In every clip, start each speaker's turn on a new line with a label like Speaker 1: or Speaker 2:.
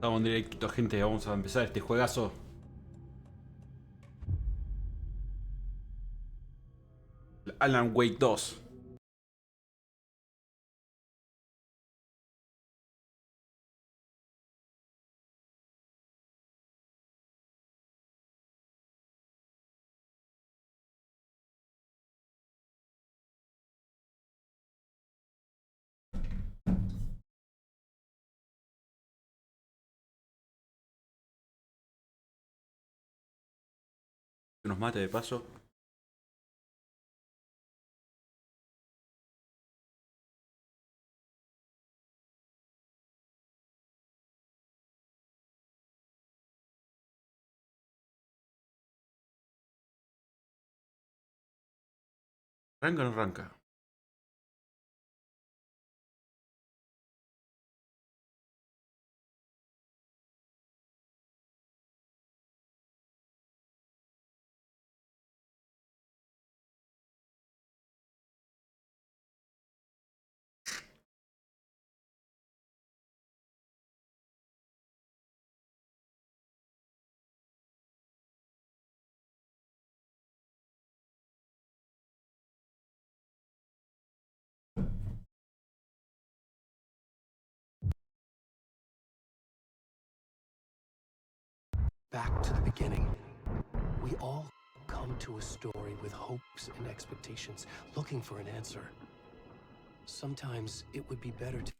Speaker 1: Estamos en directo, gente. Vamos a empezar este juegazo. Alan Wake 2. Que nos mate de paso. ¿Arranca o no arranca?
Speaker 2: Back to the beginning. We all come to a story with hopes and expectations, looking for an answer. Sometimes it would be better to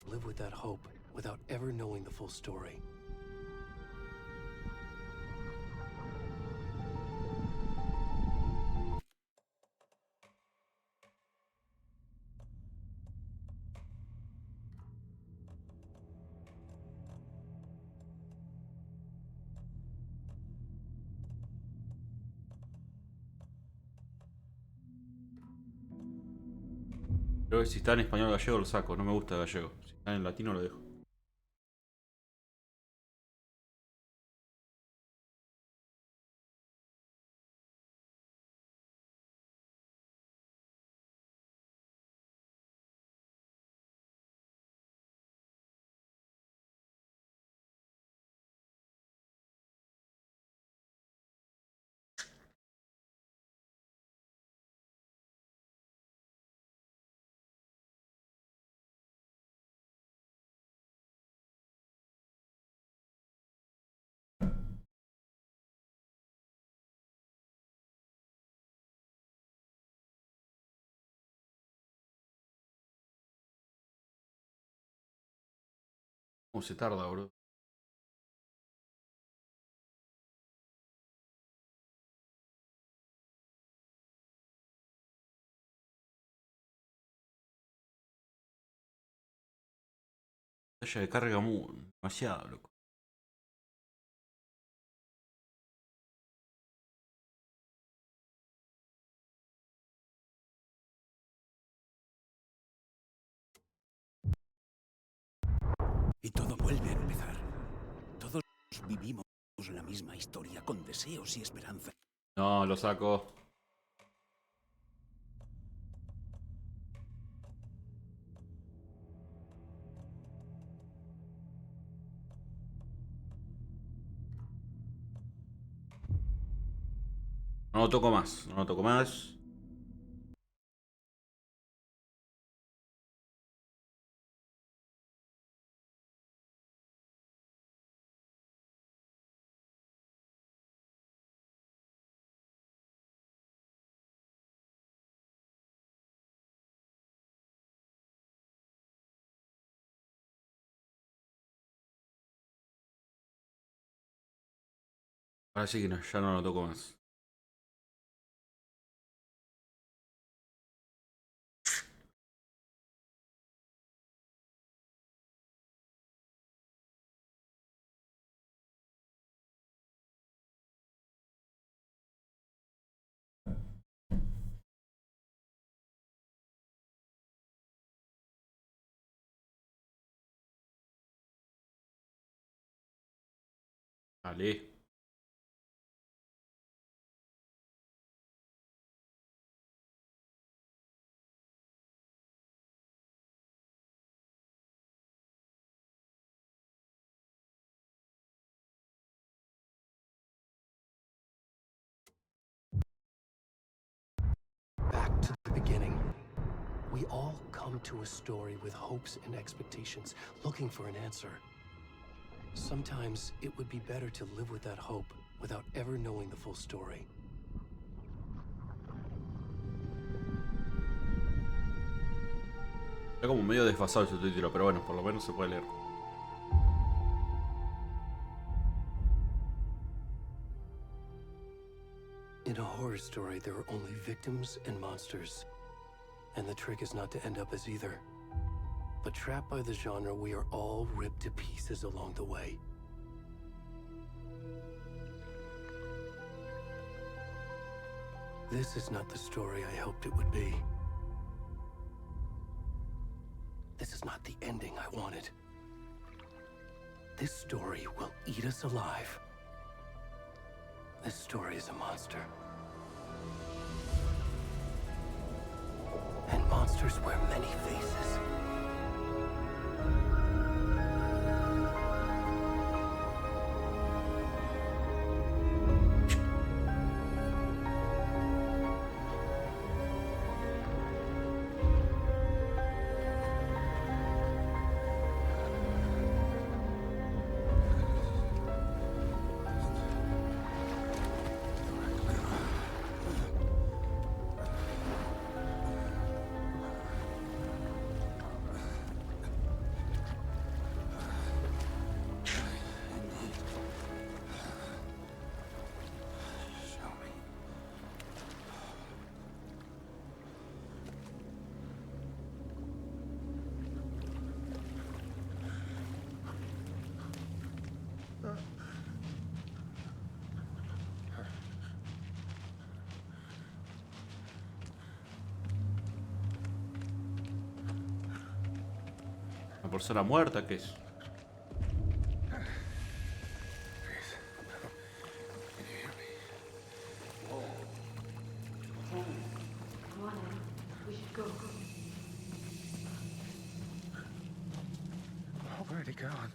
Speaker 2: live with that hope without ever knowing the full story.
Speaker 1: Creo que si está en español o gallego lo saco. No me gusta el gallego. Si está en latino lo dejo. ¿Cómo se tarda, bro? Talla de carga muy demasiado, loco.
Speaker 3: Y todo vuelve a empezar. Todos vivimos la misma historia con deseos y esperanzas.
Speaker 1: No, lo saco. No lo toco más. No lo toco más. Ahora sí que no, ya no lo toco más. Ale.
Speaker 2: Back to the beginning. We all come to a story with hopes and expectations, looking for an answer. Sometimes it would be better to live with that hope without ever knowing the full story.
Speaker 1: Está como medio desfasado el subtítulo, pero bueno, por lo menos se puede leer.
Speaker 2: In a horror story, there are only victims and monsters. And the trick is not to end up as either. But trapped by the genre, we are all ripped to pieces along the way. This is not the story I hoped it would be. This is not the ending I wanted. This story will eat us alive. This story is a monster. And monsters wear many faces.
Speaker 1: ¿Una persona muerta? ¿Qué es?
Speaker 4: Where'd he gone?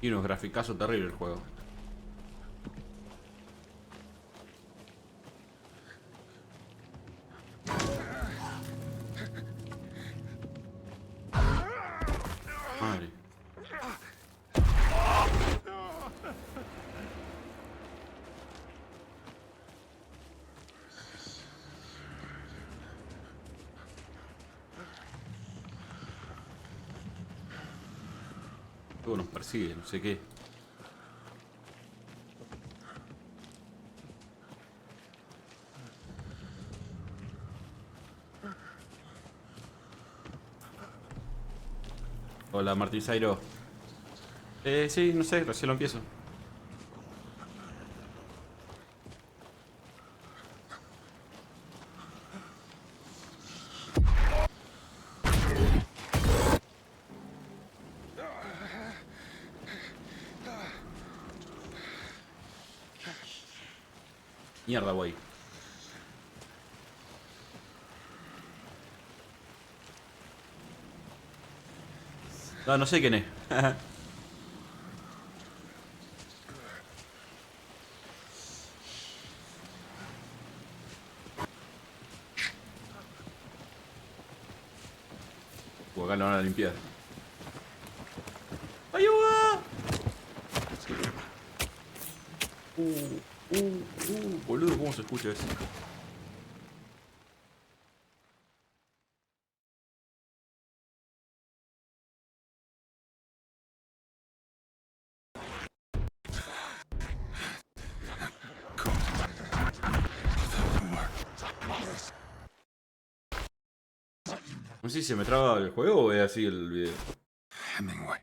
Speaker 1: Y unos graficazos terribles el juego. Madre. Luego nos persigue, no sé qué. Hola, Martín Zairo. Sí, no sé, recién lo empiezo. Mierda, voy. No, no sé quién es. Acá lo van a limpiar. ¡Ayuda! Boludo, ¿cómo se escucha eso? No sé si se me traba el juego o es así el video.
Speaker 4: Hemingway.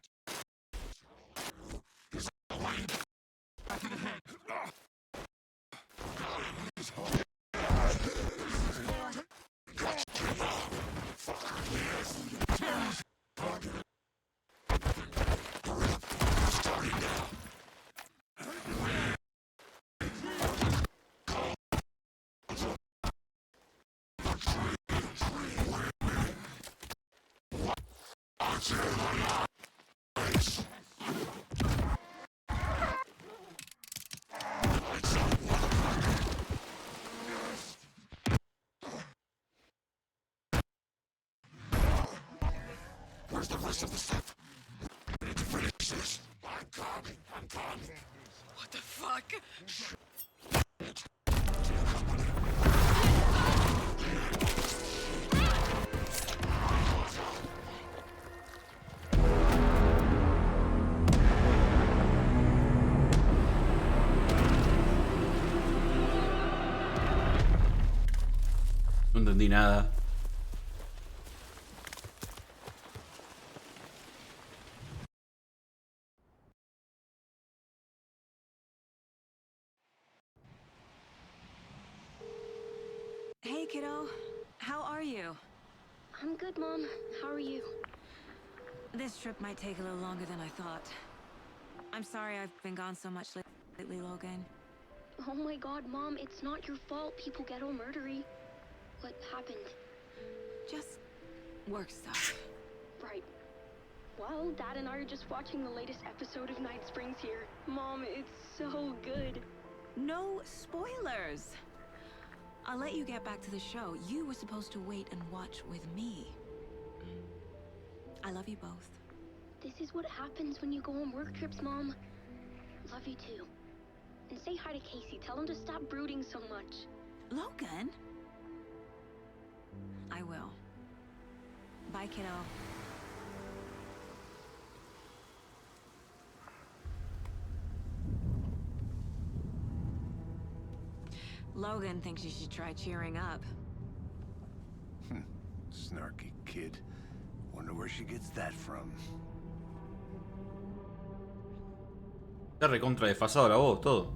Speaker 4: Where's the rest of the stuff? I need to finish this. I'm coming.
Speaker 5: What the fuck?
Speaker 1: No entendí nada.
Speaker 5: Hey, kiddo. How are you?
Speaker 6: I'm good, Mom. How are you?
Speaker 5: This trip might take a little longer than I thought. I'm sorry I've been gone so much lately, Logan.
Speaker 6: Oh my God, Mom, it's not your fault people get all murdery. What happened?
Speaker 5: Just work stuff.
Speaker 6: Right. Well, Dad and I are just watching the latest episode of Night Springs here. Mom, it's so good.
Speaker 5: No spoilers! I'll let you get back to the show. You were supposed to wait and watch with me. I love you both.
Speaker 6: This is what happens when you go on work trips, Mom. Love you too. And say hi to Casey. Tell him to stop brooding so much.
Speaker 5: Logan? I will. Bye, kiddo. Logan thinks you should try cheering up.
Speaker 3: Snarky kid. Wonder where she gets that from.
Speaker 1: Está recontra desfasado la voz, todo.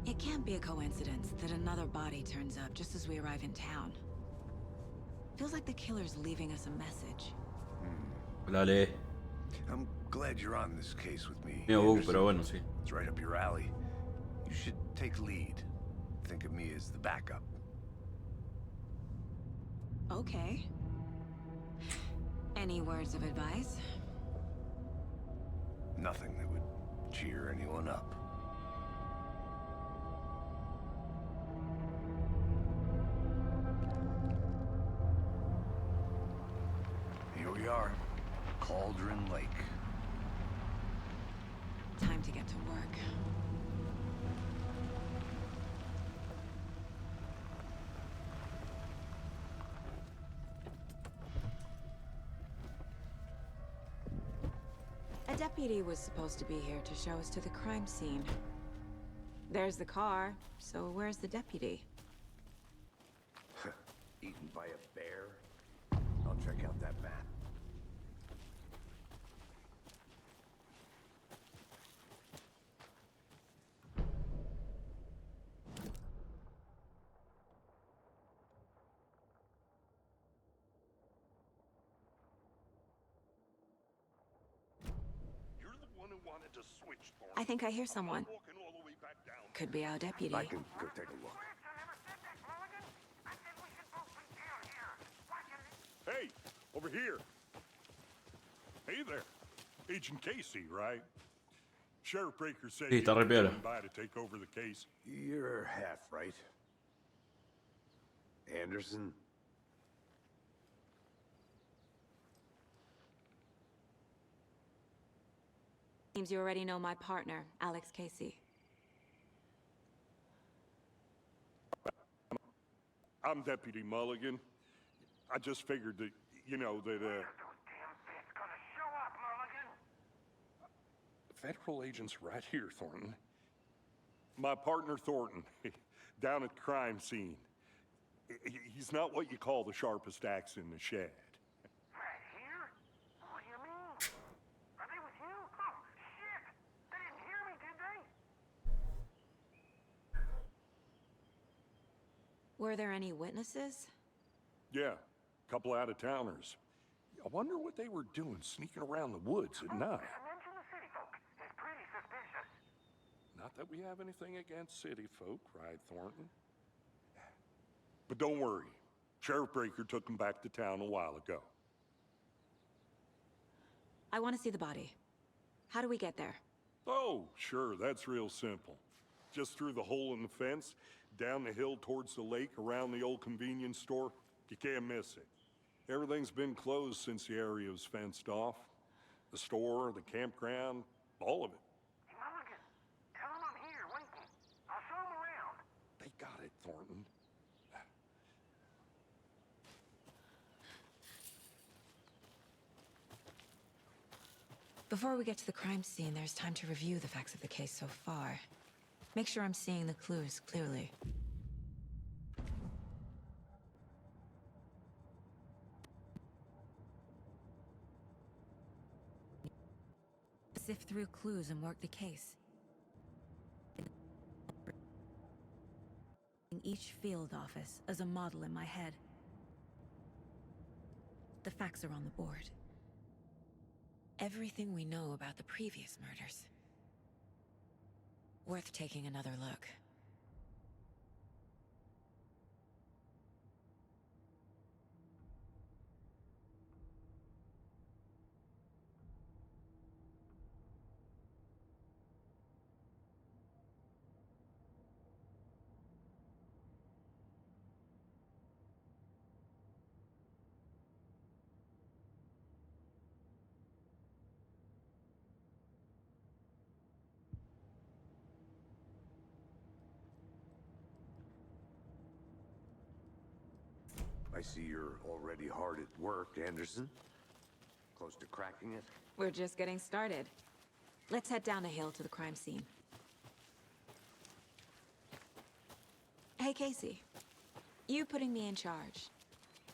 Speaker 5: It can't be a coincidence that another body turns up just as we arrive in town. Feels like the killer's leaving us a message.
Speaker 1: Dale.
Speaker 3: I'm glad you're on this case with me.
Speaker 1: Medio bug,
Speaker 3: Anderson.
Speaker 1: pero bueno, sí.
Speaker 3: It's right up your alley. You should take lead. Think of me as the backup.
Speaker 5: Okay. Any words of advice?
Speaker 3: Nothing that would cheer anyone up. Here we are. Cauldron Lake.
Speaker 5: Time to get to work. A deputy was supposed to be here to show us to the crime scene. There's the car, so where's the deputy?
Speaker 3: Eaten by a bear? I'll check out that map.
Speaker 5: I think I hear someone. Could be our deputy.
Speaker 3: I can go take a look.
Speaker 7: Hey, over here. Hey there. Agent Casey, right? Sheriff Breaker said
Speaker 1: Sí, está re piola.
Speaker 7: by to take over the case.
Speaker 3: You're half right. Anderson?
Speaker 5: Seems you already know my partner, Alex Casey.
Speaker 7: I'm Deputy Mulligan. I just figured that, you know, that, Federal agents right here, Thornton. My partner, Thornton, down at the crime scene. He's not what you call the sharpest axe in the shed.
Speaker 4: Right here? What do you mean? Are they with you? Oh, shit! They didn't hear me, did they?
Speaker 5: Were there any witnesses?
Speaker 7: Yeah, a couple out-of-towners. I wonder what they were doing sneaking around the woods at night.
Speaker 4: Mention the city folk. It's pretty suspicious.
Speaker 7: Not that we have anything against city folk, cried Thornton. But don't worry. Sheriff Breaker took him back to town a while ago.
Speaker 5: I want to see the body. How do we get there?
Speaker 7: Oh, sure, that's real simple. Just through the hole in the fence, down the hill towards the lake, around the old convenience store. You can't miss it. Everything's been closed since the area was fenced off. The store, the campground, all of it.
Speaker 4: Hey, Mulligan, tell them I'm here, waiting. I'll show them around.
Speaker 7: They got it, Thornton.
Speaker 5: Before we get to the crime scene, there's time to review the facts of the case so far. Make sure I'm seeing the clues clearly. Sift through clues and work the case. In each field office as a model in my head. The facts are on the board. Everything we know about the previous murders. Worth taking another look.
Speaker 8: I see you're already hard at work, Anderson. Close to cracking it?
Speaker 5: We're just getting started. Let's head down the hill to the crime scene. Hey, Casey. You putting me in charge.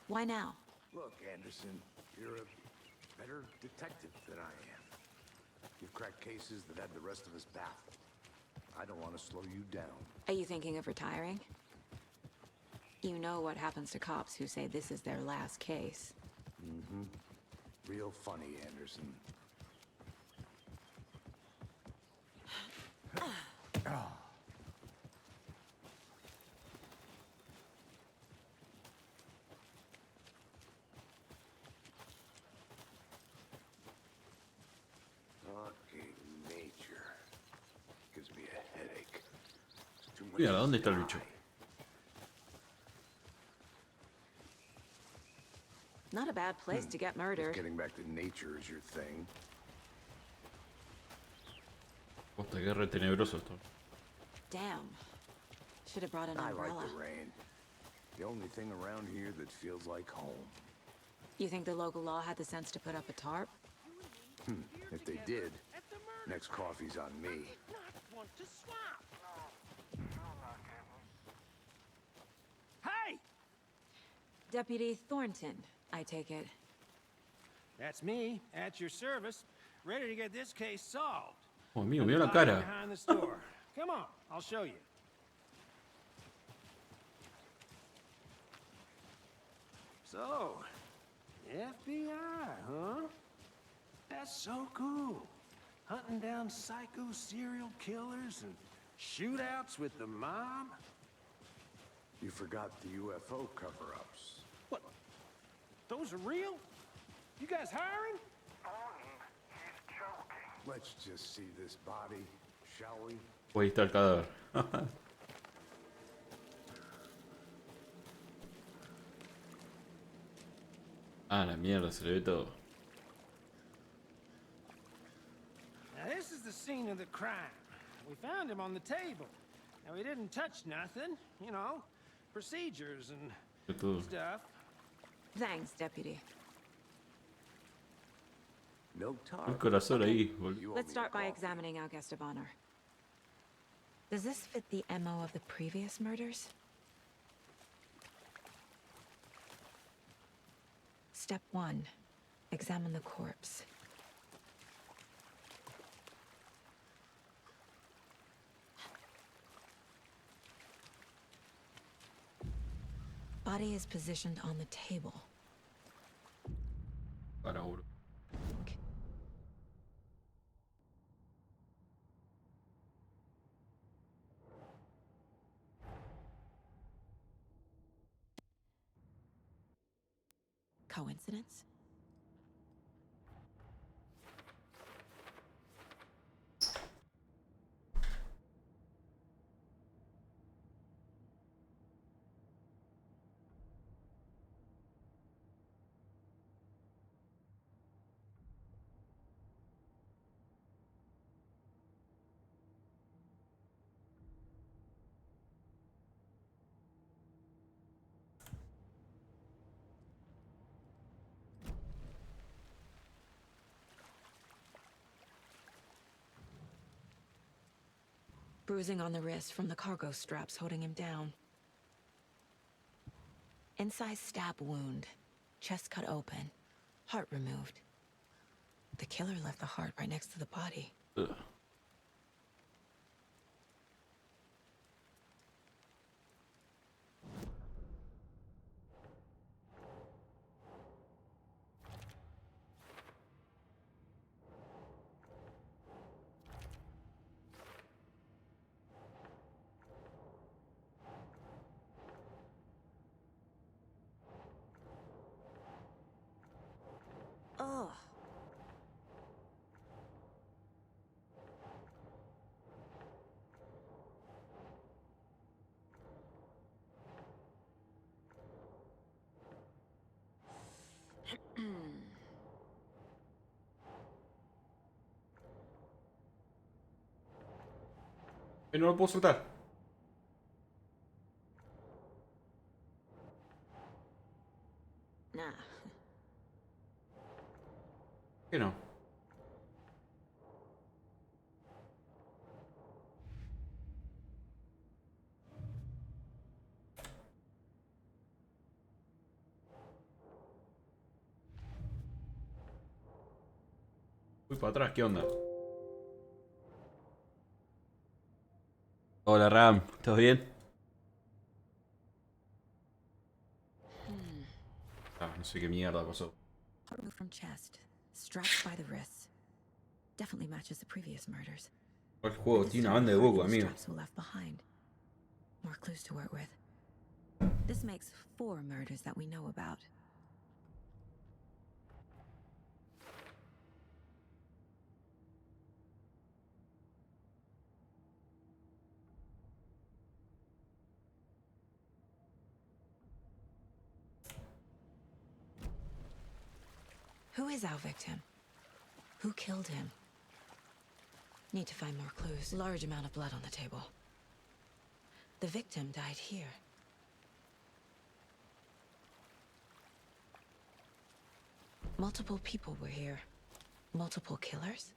Speaker 5: Why now?
Speaker 8: Look, Anderson, you're a better detective than I am. You've cracked cases that had the rest of us baffled. I don't want to slow you down.
Speaker 5: Are you thinking of retiring? You know what happens to cops who say this is their last case.
Speaker 8: Mm-hmm. Real funny, Anderson. Fucking nature. Gives me a headache. It's too much
Speaker 1: Mira, ¿dónde está el bicho?
Speaker 5: Not a bad place to get
Speaker 8: If
Speaker 5: murdered.
Speaker 8: getting back to nature is your thing.
Speaker 1: Posta, que re tenebroso esto.
Speaker 5: Damn. Should have brought an
Speaker 8: I like
Speaker 5: umbrella.
Speaker 8: the rain. The only thing around here that feels like home.
Speaker 5: You think the local law had the sense to put up a tarp?
Speaker 8: If they did, next coffee's on me.
Speaker 9: Hey!
Speaker 5: Deputy Thornton, I take it.
Speaker 9: That's me, at your service, ready to get this case solved.
Speaker 1: Oh, amigo, mira la
Speaker 9: Body
Speaker 1: cara.
Speaker 9: behind the store. Come on, I'll show you. So, FBI, huh? That's so cool. Hunting down psycho serial killers and shootouts with the mob.
Speaker 8: You forgot the UFO cover-ups.
Speaker 9: What? Those are real? You guys hiring?
Speaker 4: He's joking.
Speaker 8: Let's just see this body, shall we?
Speaker 1: Oh, ahí está el cadáver. Ah, la mierda, se le ve todo.
Speaker 9: Now this is the scene of the crime. We found him on the table. Now we didn't touch nothing, you know, procedures and
Speaker 1: De todo.
Speaker 9: stuff.
Speaker 5: Thanks, Deputy.
Speaker 8: No
Speaker 1: Un
Speaker 8: tarp.
Speaker 1: corazón ahí, boludo.
Speaker 8: You owe
Speaker 5: Let's
Speaker 8: me a
Speaker 5: start by
Speaker 8: coffee.
Speaker 5: examining our guest of honor. Does this fit the MO of the previous murders? Step 1. Examine the corpse. Body is positioned on the table.
Speaker 1: Para uno.
Speaker 5: Coincidence? Bruising on the wrist from the cargo straps holding him down. Incised stab wound. Chest cut open. Heart removed. The killer left the heart right next to the body.
Speaker 1: Ugh.
Speaker 5: Ugh.
Speaker 1: No lo puedo soltar.
Speaker 5: Nah.
Speaker 1: ¿Qué no? Voy para atrás, ¿qué onda? Hola Ram, ¿estás bien? Ah, no sé qué mierda pasó.
Speaker 5: Heart moved from chest. Strapped by the wrists. Definitely matches the previous murders.
Speaker 1: El juego
Speaker 5: This
Speaker 1: tiene una
Speaker 5: time,
Speaker 1: banda de
Speaker 5: the heart
Speaker 1: boco,
Speaker 5: and
Speaker 1: amigo.
Speaker 5: straps were left behind. More clues to work with. This makes 4 murders that we know about. Who is our victim? Who killed him? Need to find more clues. Large amount of blood on the table. The victim died here. Multiple people were here. Multiple killers?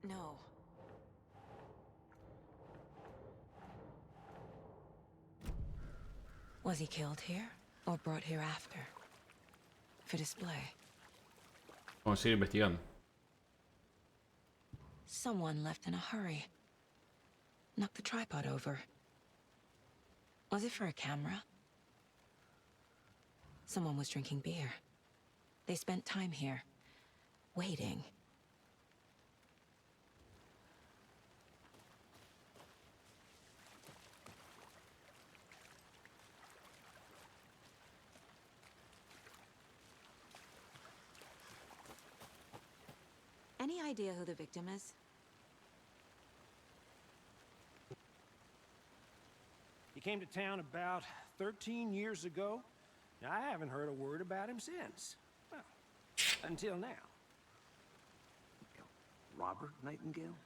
Speaker 5: No. Was he killed here or brought here after? For display.
Speaker 1: Vamos a seguir investigando.
Speaker 5: Someone left in a hurry. Knocked the tripod over. Was it for a camera? Someone was drinking beer. They spent time here, waiting. Any idea who the victim is?
Speaker 9: He came to town about 13 years ago. Now, I haven't heard a word about him since. Well, Until now.
Speaker 8: Robert Nightingale?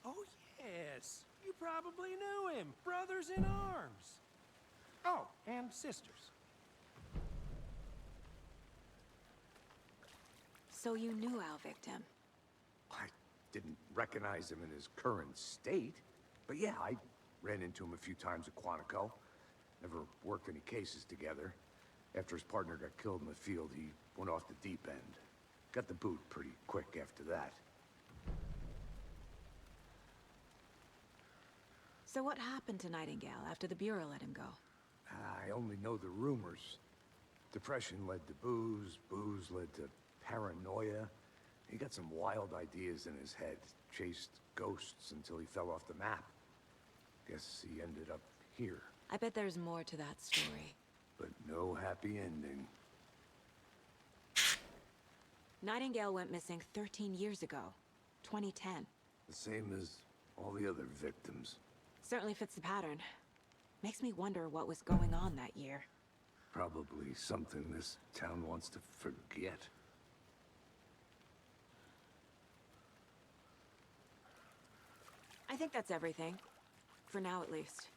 Speaker 9: Oh, yes. You probably knew him. Brothers in arms. Oh, and sisters.
Speaker 5: So you knew our victim?
Speaker 8: I didn't recognize him in his current state. But yeah, I ran into him a few times at Quantico. Never worked any cases together. After his partner got killed in the field, he went off the deep end. Got the boot pretty quick after that.
Speaker 5: So what happened to Nightingale after the Bureau let him go?
Speaker 8: I only know the rumors. Depression led to booze, booze led to paranoia. He got some wild ideas in his head, chased ghosts until he fell off the map. Guess he ended up here.
Speaker 5: I bet there's more to that story.
Speaker 8: But no happy ending.
Speaker 5: Nightingale went missing 13 years ago, 2010.
Speaker 8: The same as all the other victims.
Speaker 5: Certainly fits the pattern. Makes me wonder what was going on that year.
Speaker 8: Probably something this town wants to forget.
Speaker 5: I think that's everything. For now, at least.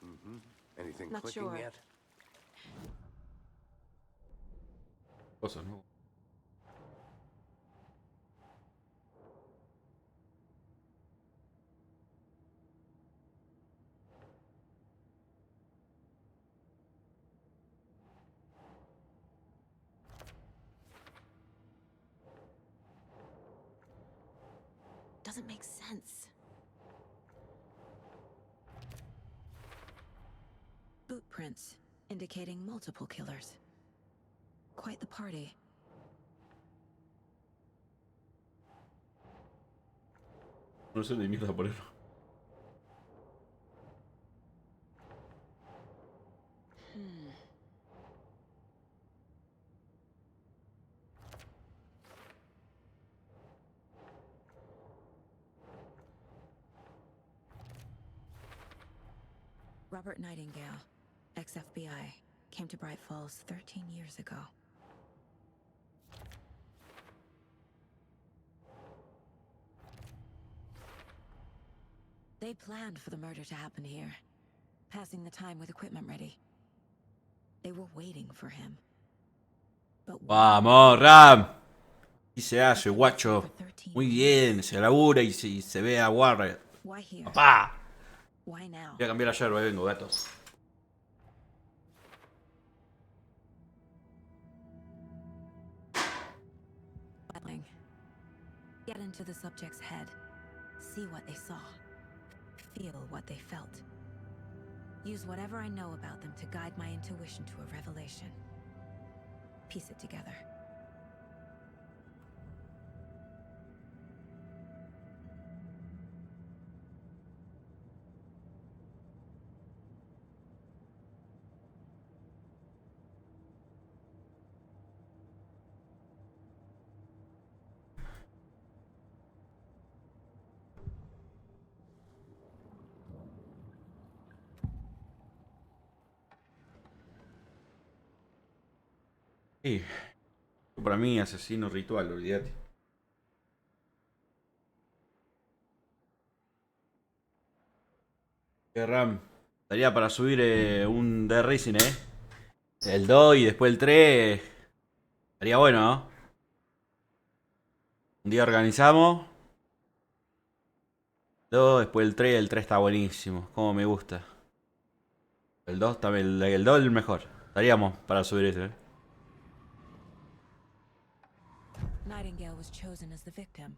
Speaker 8: Mm-hmm. Anything
Speaker 5: Not
Speaker 8: clicking
Speaker 5: sure.
Speaker 8: yet?
Speaker 1: Cosa, ¿no?
Speaker 5: Doesn't make sense. Boot prints, indicating multiple killers. Quite the party.
Speaker 1: No sé de mierda por eso.
Speaker 5: Robert Nightingale, ex-FBI, came to Bright Falls 13 years ago. They planned for the murder to happen here, passing the time with equipment ready. They were waiting for him. But
Speaker 1: Vamos, Ram. Y se hace, guacho. Muy bien, se labura y se ve a Warren.
Speaker 5: why here?
Speaker 1: ¡Papá!
Speaker 5: Why now?
Speaker 1: Voy a cambiar la yerba, ahí vengo, gato.
Speaker 5: Get into the subject's head. See what they saw. Feel what they felt. Use whatever I know about them to guide my intuition to a revelation. Piece it together.
Speaker 1: Sí. Para mí, asesino ritual, olvídate. Ram. Estaría para subir un de Racing, El 2 y después el 3. Estaría bueno, ¿no? Un día organizamos. 2, después el 3 está buenísimo. Como me gusta. El 2 también, el 2 es el mejor. Estaríamos para subir ese,
Speaker 5: Nightingale was chosen as the victim.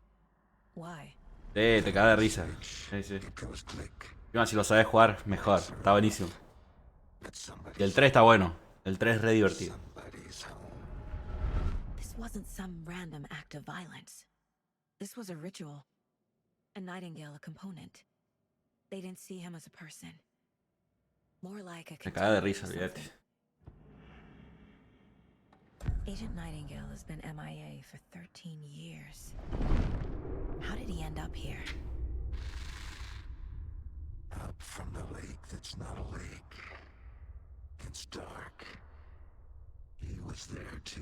Speaker 5: Why?
Speaker 1: Sí, te cagas de risa. Sí, sí. Encima, si lo sabes jugar, mejor. Está buenísimo. Y el 3 está bueno. El 3 es re divertido.
Speaker 5: This wasn't some random act of violence. This was a ritual. And Nightingale a component. They didn't see him as a person. More like a
Speaker 1: Te cagas de
Speaker 5: container
Speaker 1: risa,
Speaker 5: of
Speaker 1: olvídate.
Speaker 5: something. Agent Nightingale has been MIA for 13 years. How did he end up here?
Speaker 3: Up from the lake that's not a lake. It's dark. He was there too.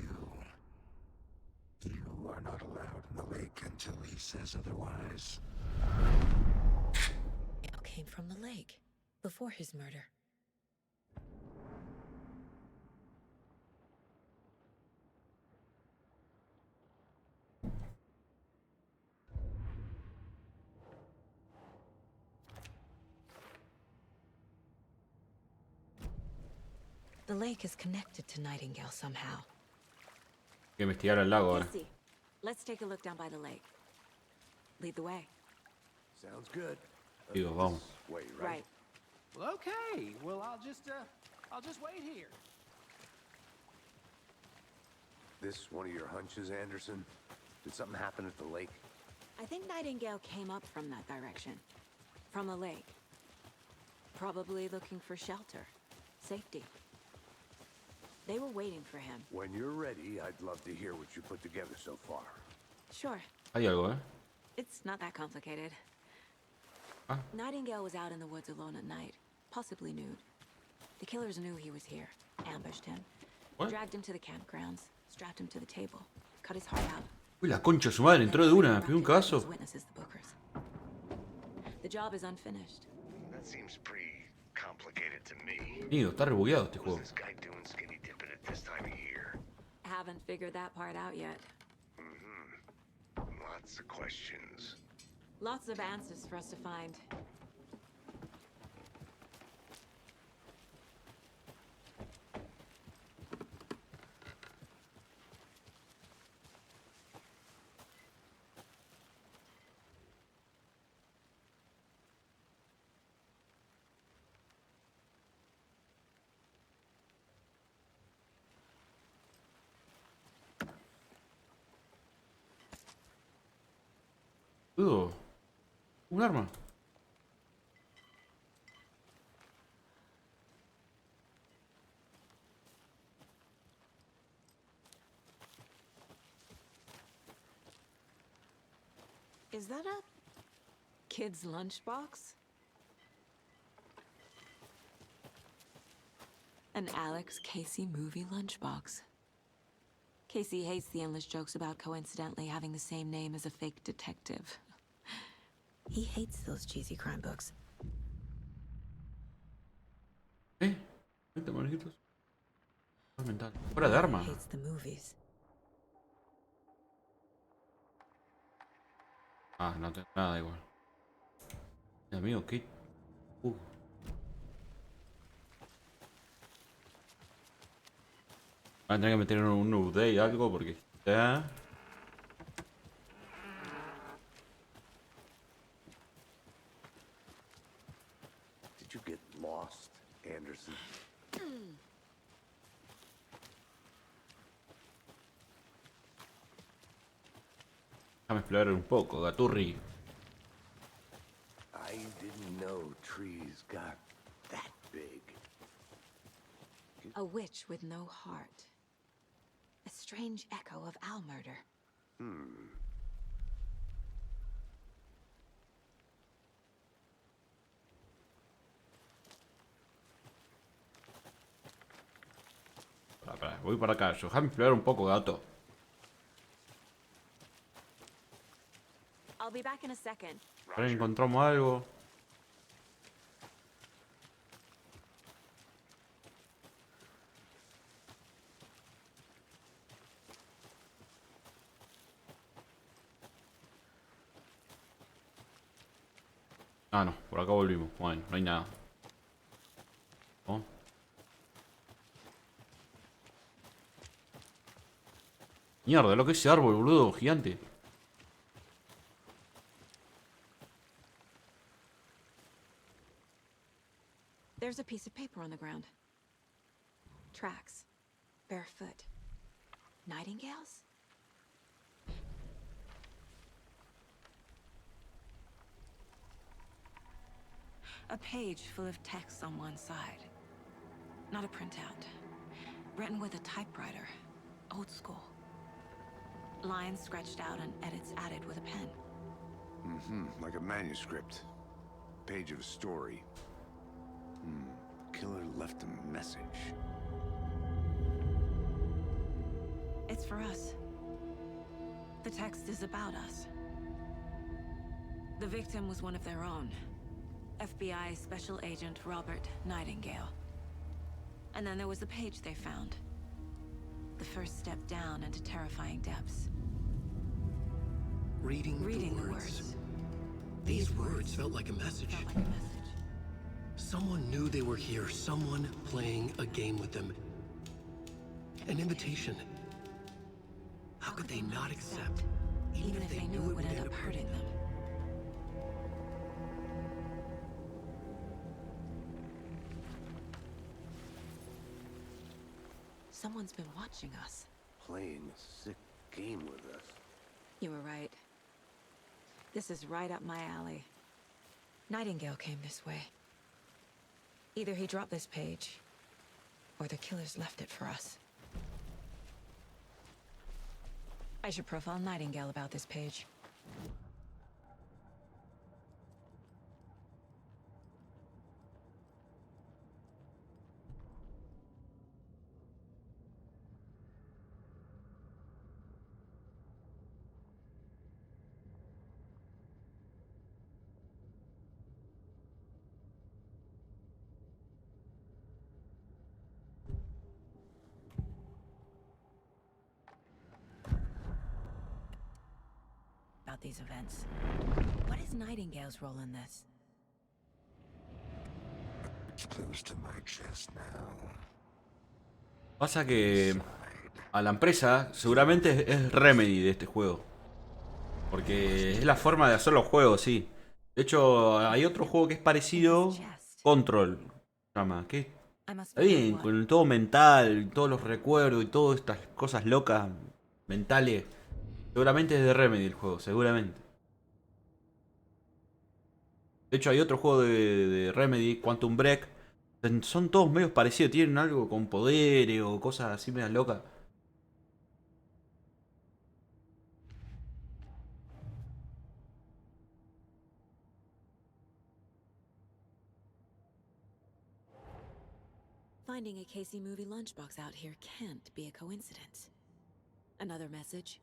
Speaker 3: are not allowed in the lake until he says otherwise.
Speaker 5: It came from the lake before his murder. The lake is connected to Nightingale somehow.
Speaker 1: Hay que investigar el lago ahora.
Speaker 5: Casey, let's take a look down by the lake. Lead the way.
Speaker 8: Sounds good.
Speaker 1: Digo, vamos.
Speaker 8: Wait,
Speaker 5: Right.
Speaker 9: Well, okay. Well, I'll just wait here.
Speaker 8: This one of your hunches, Anderson? Did something happen at the lake?
Speaker 5: I think Nightingale came up from that direction. From the lake. Probably looking for shelter. Safety. They were waiting for him.
Speaker 8: When you're ready, I'd love to hear what you put together so far.
Speaker 5: Sure.
Speaker 1: Hay algo,
Speaker 5: It's not that complicated.
Speaker 1: Ah.
Speaker 5: Nightingale was out in the woods alone at night, possibly nude. The killers knew he was here, ambushed him,
Speaker 1: What?
Speaker 5: dragged him to the campgrounds, strapped him to the table, cut his heart out.
Speaker 1: Uy, la concha de su madre, entró de una, pegó un caso.
Speaker 5: Witnesses the Bookers. The job is unfinished.
Speaker 10: That seems pretty complicated to me.
Speaker 1: Nido, está rebugueado este
Speaker 10: What's
Speaker 1: juego.
Speaker 10: this guy doing skinny dipping at this time of year?
Speaker 5: Haven't figured that part out yet.
Speaker 10: Lots of questions.
Speaker 5: Lots of answers for us to find.
Speaker 1: Un arma.
Speaker 5: Is that a kid's lunchbox? An Alex Casey movie lunchbox. Casey hates the endless jokes about coincidentally having the same name as a fake detective. He hates those cheesy crime books.
Speaker 1: 20 monejitos. Mental. Fuera de arma.
Speaker 5: Hates the movies.
Speaker 1: Ah, no tengo nada igual. Amigo, ¿qué? Van a tener que meter un update algo porque está.
Speaker 8: Did you get lost, Anderson?
Speaker 1: Déjame explorar un poco, Gaturri.
Speaker 8: I didn't know trees got that big.
Speaker 5: A witch with no heart. A strange echo of Al murder.
Speaker 1: Voy para acá. Déjame explorar un poco, gato.
Speaker 5: I'll be back in a second.
Speaker 1: A ver, encontramos algo. Ah, no, por acá volvimos. Bueno, no hay nada. ¿No? Mierda, lo que es ese árbol, boludo, gigante.
Speaker 5: There's a piece of paper on the ground. Tracks. Barefoot. Nightingales? A page full of text on one side. Not a printout. Written with a typewriter. Old school. Lines scratched out and edits added with a pen.
Speaker 8: Like a manuscript. Page of a story. Killer left a message.
Speaker 5: It's for us. The text is about us. The victim was one of their own. FBI Special Agent Robert Nightingale. And then there was the page they found. The first step down into terrifying depths.
Speaker 2: Reading the words. These words felt like a message. Someone knew they were here, someone playing a game with them. An invitation. How could they not accept, even if they knew it would end up hurting them?
Speaker 5: Someone's been watching us.
Speaker 8: Playing a sick game with us.
Speaker 5: You were right. This is right up my alley. Nightingale came this way. Either he dropped this page, or the killers left it for us. I should profile Nightingale about this page. These events. What is Nightingale's role in this?
Speaker 10: It's close to my chest now.
Speaker 1: Pasa que a la empresa seguramente es Remedy de este juego. Porque es la forma de hacer los juegos, sí. De hecho, hay otro juego que es parecido. Control. Se llama. ¿Qué? Está bien, con todo mental, todos los recuerdos y todas estas cosas locas mentales. Seguramente es de Remedy el juego, seguramente. De hecho hay otro juego de Remedy, Quantum Break. Son todos medios parecidos, tienen algo con poderes o cosas así medias locas.
Speaker 5: Finding a Casey movie lunchbox out here can't be a coincidence. Another message?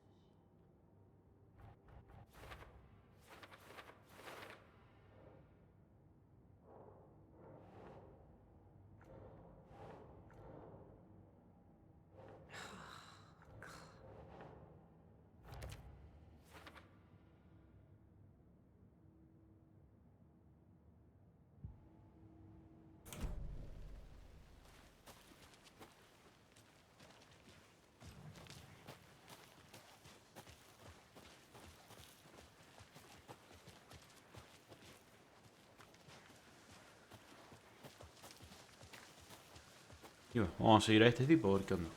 Speaker 1: Y bueno, vamos a seguir a este tipo a ver qué onda.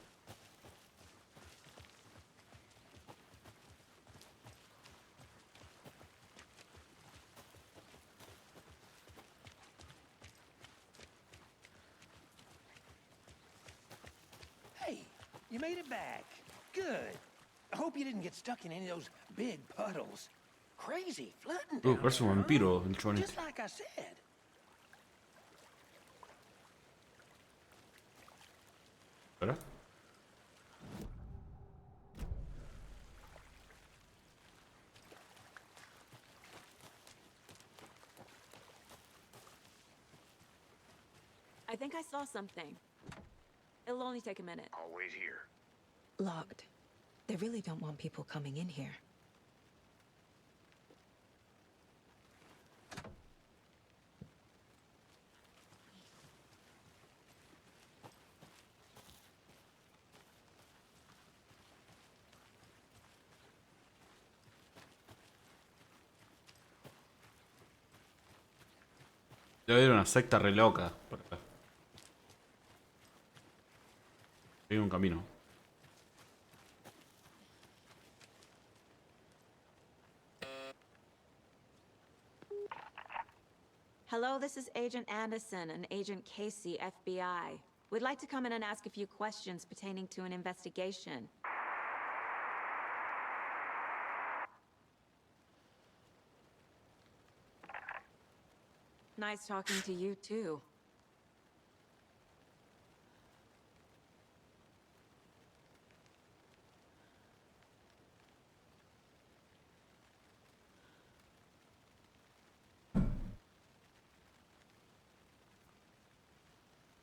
Speaker 9: Hey, you made it back. Good. I hope you didn't get stuck in any of those big puddles. Crazy flooding down
Speaker 1: Parece un
Speaker 9: there,
Speaker 1: vampiro
Speaker 9: huh?
Speaker 1: el chabón
Speaker 9: Just
Speaker 1: este.
Speaker 9: like I said.
Speaker 1: ¿Verdad?
Speaker 5: I think I saw something. It'll only take a minute.
Speaker 10: I'll wait here.
Speaker 5: Locked. They really don't want people coming in here.
Speaker 1: Debe haber una secta re loca por acá. Hay un camino.
Speaker 5: Hello, this is Agent Anderson and Agent Casey, FBI. We'd like to come in and ask a few questions pertaining to an investigation. Nice talking to you, too.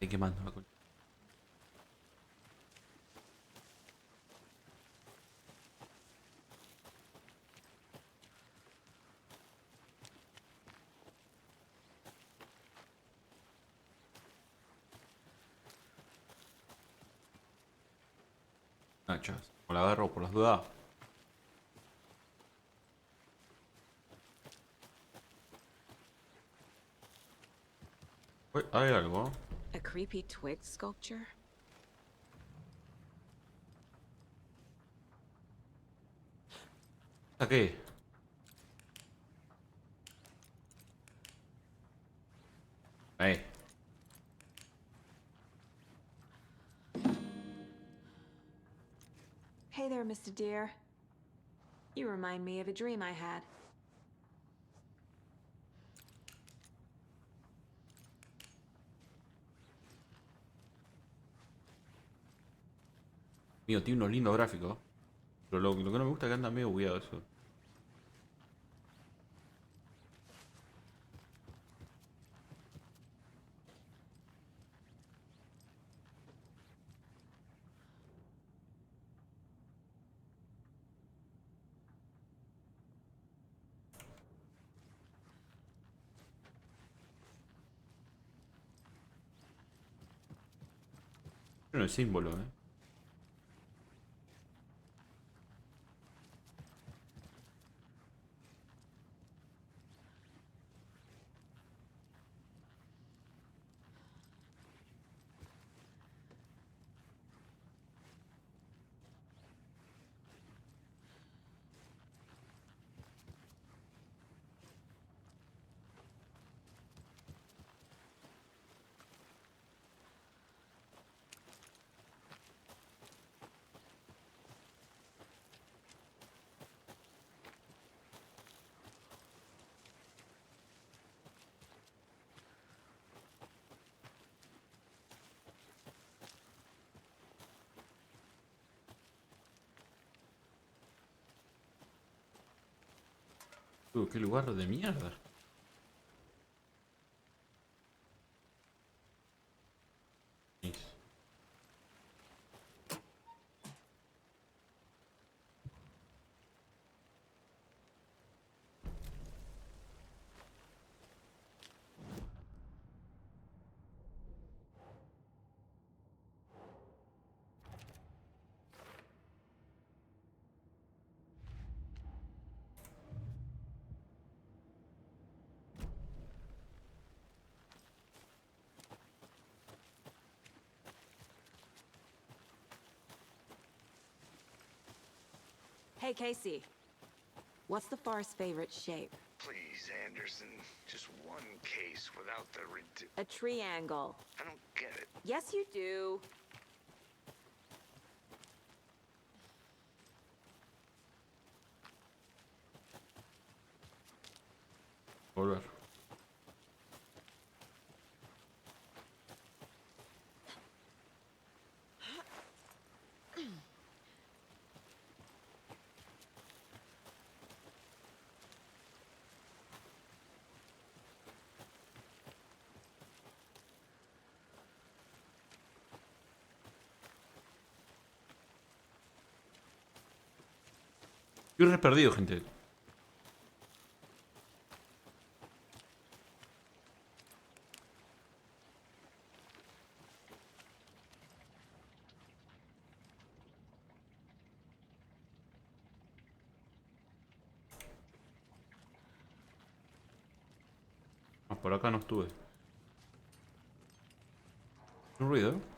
Speaker 1: Estoy quemando la concha. Ah, chavos. O la agarro por las dudas. Uy, hay algo.
Speaker 5: A creepy twig sculpture?
Speaker 1: ¿A qué? Ahí.
Speaker 5: Hey there, Mr. Deer. You remind me of a dream I had.
Speaker 1: Mío, tiene unos lindos gráficos. Pero lo que no me gusta es que anda medio bugueado eso. Tiene el símbolo, Qué lugar de mierda.
Speaker 5: Hey, Casey. What's the far's favorite shape?
Speaker 10: Please, Anderson. Just one case without the
Speaker 5: A triangle.
Speaker 10: I don't get it.
Speaker 5: Yes, you do.
Speaker 1: Volver. Estoy re perdido, gente. Ah, por acá no estuve. Un ruido.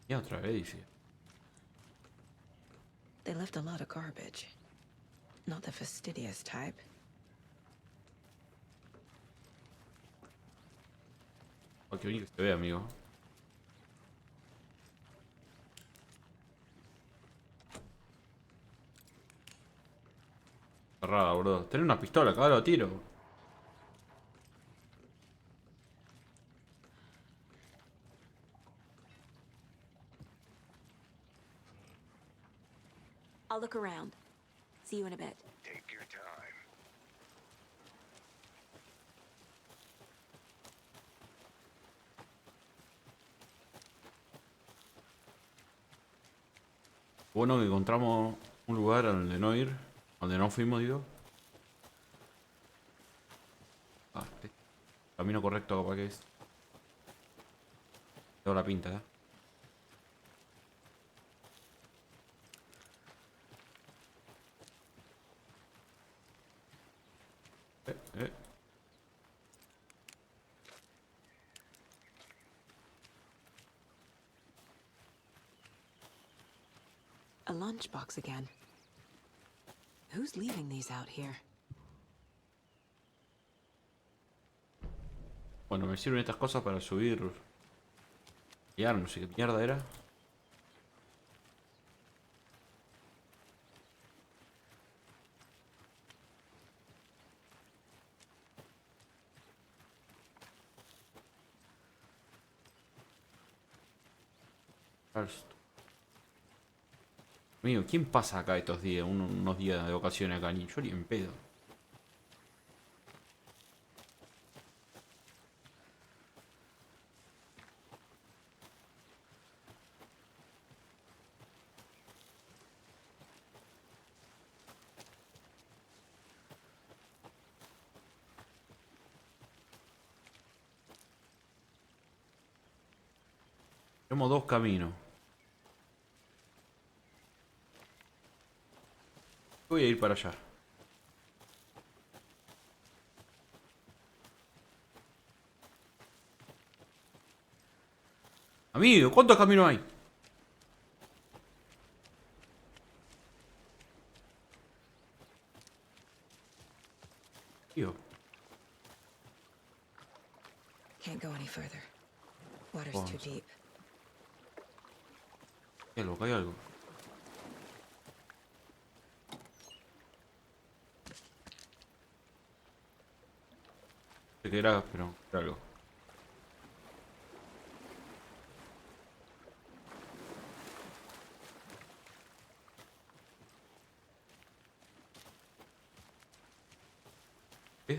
Speaker 1: Y otra vez dice.
Speaker 5: They left a lot of garbage. Not the fastidious type.
Speaker 1: Oh, qué bien que se ve, amigo. Cerrada, boludo. Tenés una pistola, cabrón, tiro.
Speaker 5: I'll look around. See you in a bit.
Speaker 10: Take your time.
Speaker 1: Bueno, que encontramos un lugar al donde no ir. Donde no fuimos, digo. Ah, este. Camino correcto para que es. Tengo la pinta, ¿eh? Eh.
Speaker 5: A lunchbox again. Who's leaving these out here?
Speaker 1: Bueno, me sirven estas cosas para subir. Ya, no sé qué mierda era. Amigo, ¿quién pasa acá estos días? Unos días de vacaciones acá, ni yo ni en pedo. Tenemos dos caminos. Voy a ir para allá. Amigo, ¿cuántos caminos hay? Tío,
Speaker 5: Can't go any further. Water's
Speaker 1: Vamos.
Speaker 5: too deep.
Speaker 1: hay algo, hay algo. No sé qué era, pero era algo.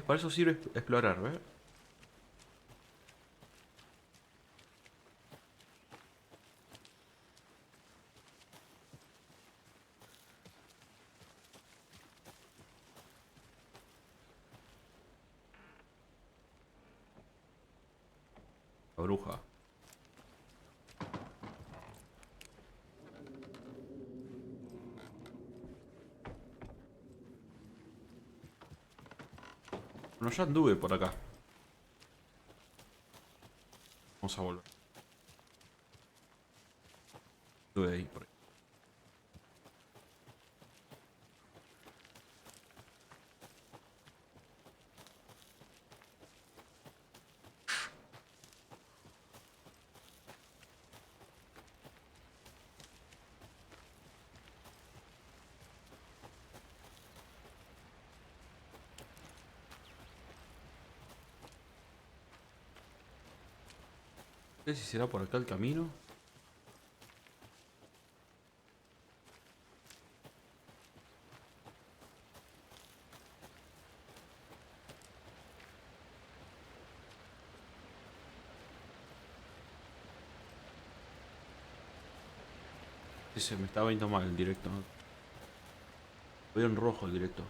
Speaker 1: Para eso sirve explorar, ¿ves? La bruja. Bueno, ya anduve por acá. Vamos a volver. Estuve ahí, por ahí. No sé si será por acá el camino. Sí, se me estaba yendo mal el directo, ¿no? Voy en rojo el directo.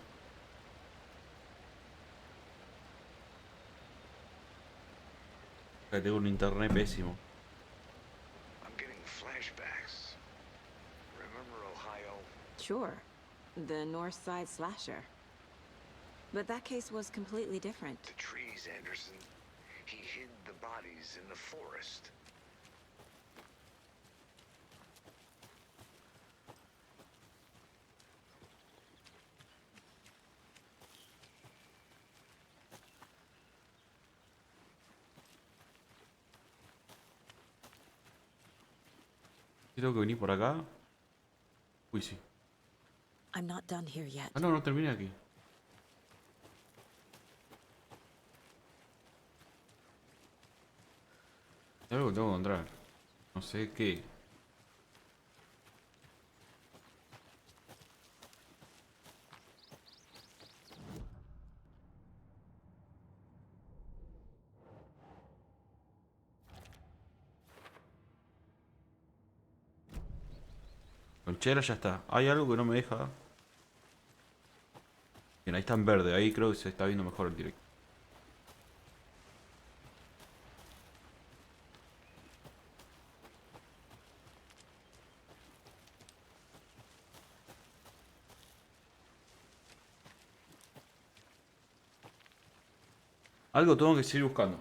Speaker 1: Acá tengo un internet pésimo.
Speaker 10: I'm getting flashbacks. Remember Ohio?
Speaker 5: Sure. The North Side Slasher. But that case was completely different.
Speaker 10: The trees, Anderson. He hid the bodies in the forest.
Speaker 1: ¿Sí tengo que venir por acá? Uy, sí.
Speaker 5: I'm not done here yet.
Speaker 1: Ah, no, no terminé aquí. Hay algo que tengo que encontrar. No sé qué. Conchera ya está. Hay algo que no me deja. Bien, ahí está en verde. Ahí creo que se está viendo mejor el directo. Algo tengo que seguir buscando.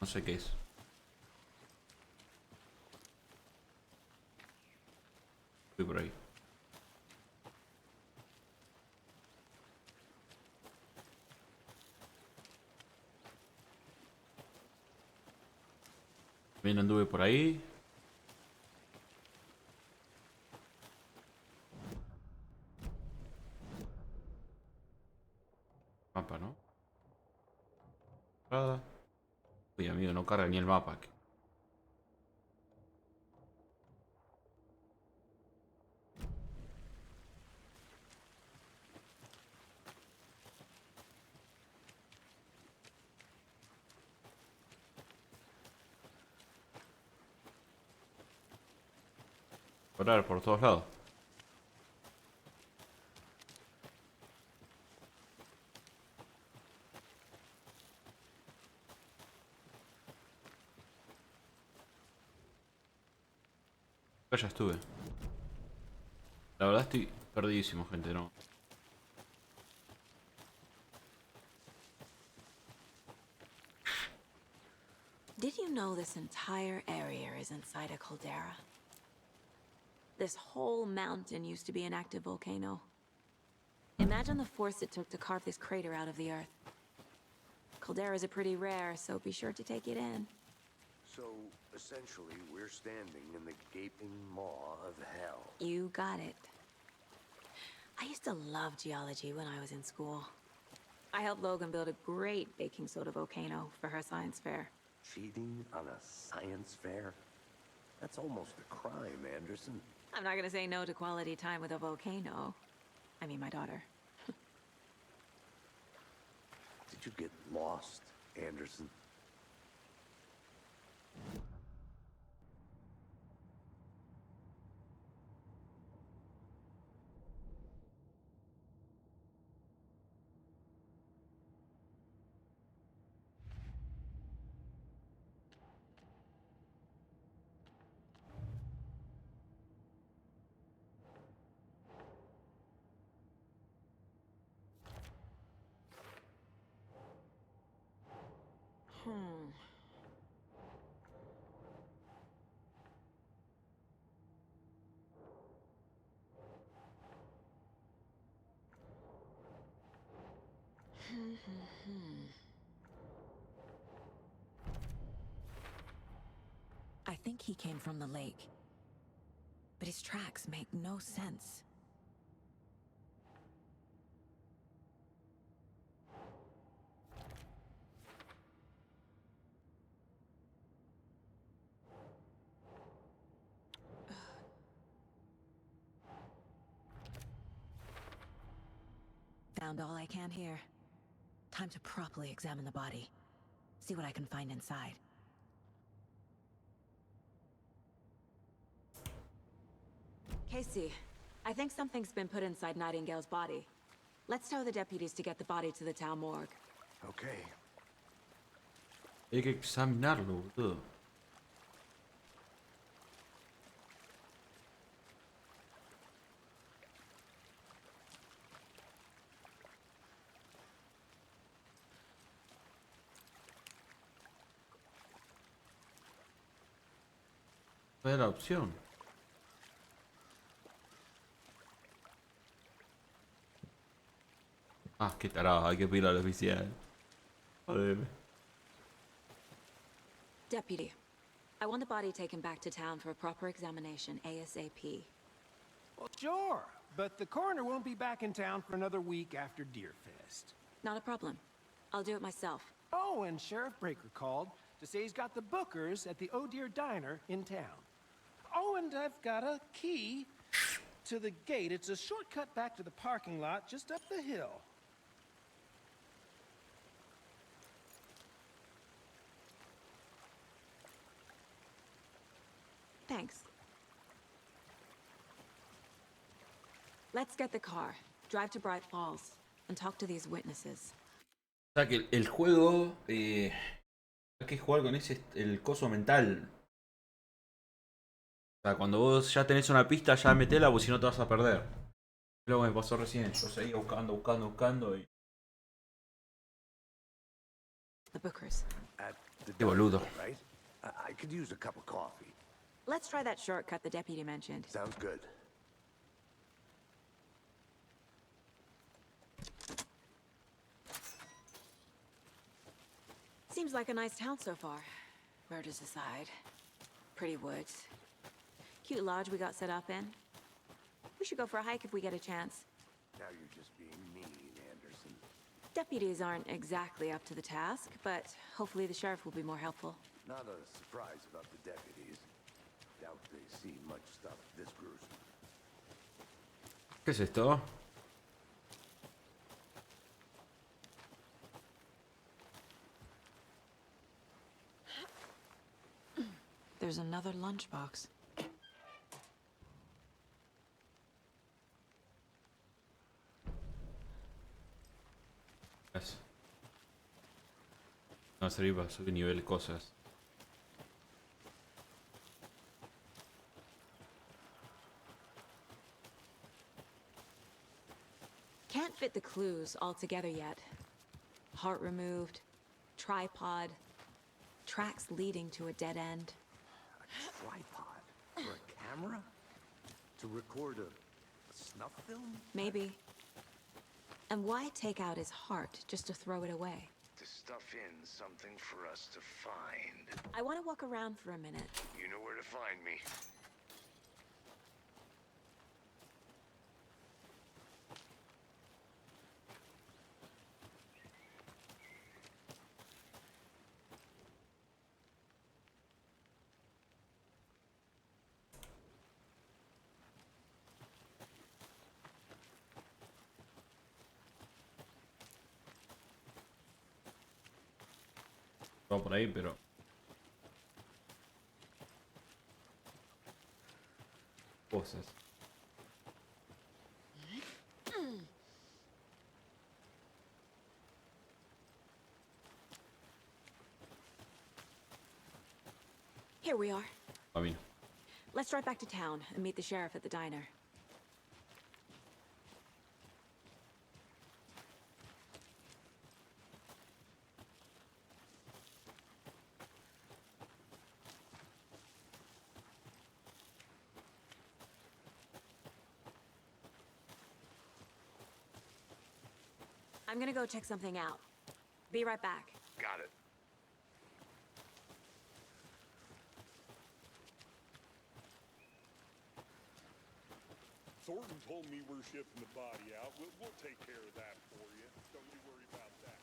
Speaker 1: No sé qué es. Estoy por ahí. Bien, anduve por ahí. Mapa, ¿no? Nada. Uy, amigo, no carga ni el mapa. Parar por todos lados. Acá ya estuve. La verdad estoy perdidísimo, gente, ¿no?
Speaker 5: Did you know this entire area is inside a caldera? This whole mountain used to be an active volcano. Imagine the force it took to carve this crater out of the earth. Calderas are pretty rare, so be sure to take it in.
Speaker 8: So, essentially, we're standing in the gaping maw of hell.
Speaker 5: You got it. I used to love geology when I was in school. I helped Logan build a great baking soda volcano for her science fair.
Speaker 8: Cheating on a science fair? That's almost a crime, Anderson.
Speaker 5: I'm not gonna say no to quality time with a volcano. I mean, my daughter.
Speaker 8: Did you get lost, Anderson?
Speaker 5: I think he came from the lake. But his tracks make no sense. Found all I can here. Time to properly examine the body. See what I can find inside. Casey, I think something's been put inside Nightingale's body. Let's tell the deputies to get the body to the town morgue.
Speaker 8: Okay.
Speaker 1: Hay que examinarlo, boludo. ¿Cuál es la opción? Ah, qué tarado, hay que pedir al oficial. Joder.
Speaker 5: Deputy, I want the body taken back to town for a proper examination ASAP.
Speaker 9: Well, sure, but the coroner won't be back in town for another week after Deerfest.
Speaker 5: Not a problem. I'll do it myself.
Speaker 9: Oh, and Sheriff Breaker called to say he's got the bookers at the Oh Dear Diner in town. Oh, and I've got a key to the gate. It's a shortcut back to the parking lot just up the hill.
Speaker 5: Thanks. Let's get the car, drive to Bright Falls, and talk to these witnesses.
Speaker 1: O sea que el juego hay que jugar con el coso mental. O sea, cuando vos ya tenés una pista, ya metela, porque si no te vas a perder. Luego me pasó recién, yo seguía buscando y...
Speaker 5: The Bookers.
Speaker 8: At the
Speaker 1: Qué boludo.
Speaker 8: diner, right? I could use a cup of coffee.
Speaker 5: Let's try that shortcut the deputy mentioned.
Speaker 8: Sounds good.
Speaker 5: Seems like a nice town so far. Murders aside. Pretty woods. Cute lodge we got set up in. We should go for a hike if we get a chance.
Speaker 8: Now you're just being mean, Anderson.
Speaker 5: Deputies aren't exactly up to the task, but hopefully the sheriff will be more helpful.
Speaker 8: Not a surprise about the deputies. Doubt they see much stuff this gruesome.
Speaker 1: ¿Qué es esto?
Speaker 5: There's another lunchbox.
Speaker 1: Va a servir para subir nivel cosas.
Speaker 5: Can't fit the clues all together yet. Heart removed, tripod, tracks leading to a dead end.
Speaker 8: A tripod? For a camera? To record a snuff film?
Speaker 5: Maybe. And why take out his heart just to throw it away?
Speaker 10: To stuff in something for us to find.
Speaker 5: I want to walk around for a minute.
Speaker 10: You know where to find me.
Speaker 1: Va por ahí, pero... Cosas.
Speaker 5: Here we are.
Speaker 1: Camino.
Speaker 5: Let's drive back to town and meet the sheriff at the diner. I'm gonna go check something out. Be right back.
Speaker 10: Got it.
Speaker 7: Thornton told me we're shipping the body out. We'll take care of that for you. Don't you worry about that.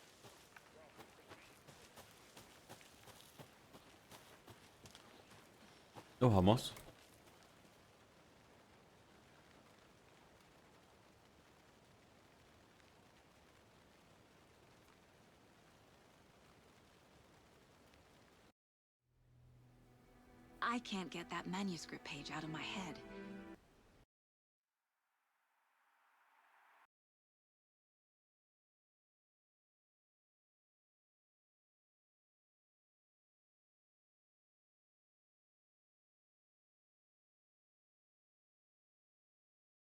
Speaker 1: Nos vamos.
Speaker 5: I can't get that manuscript page out of my head.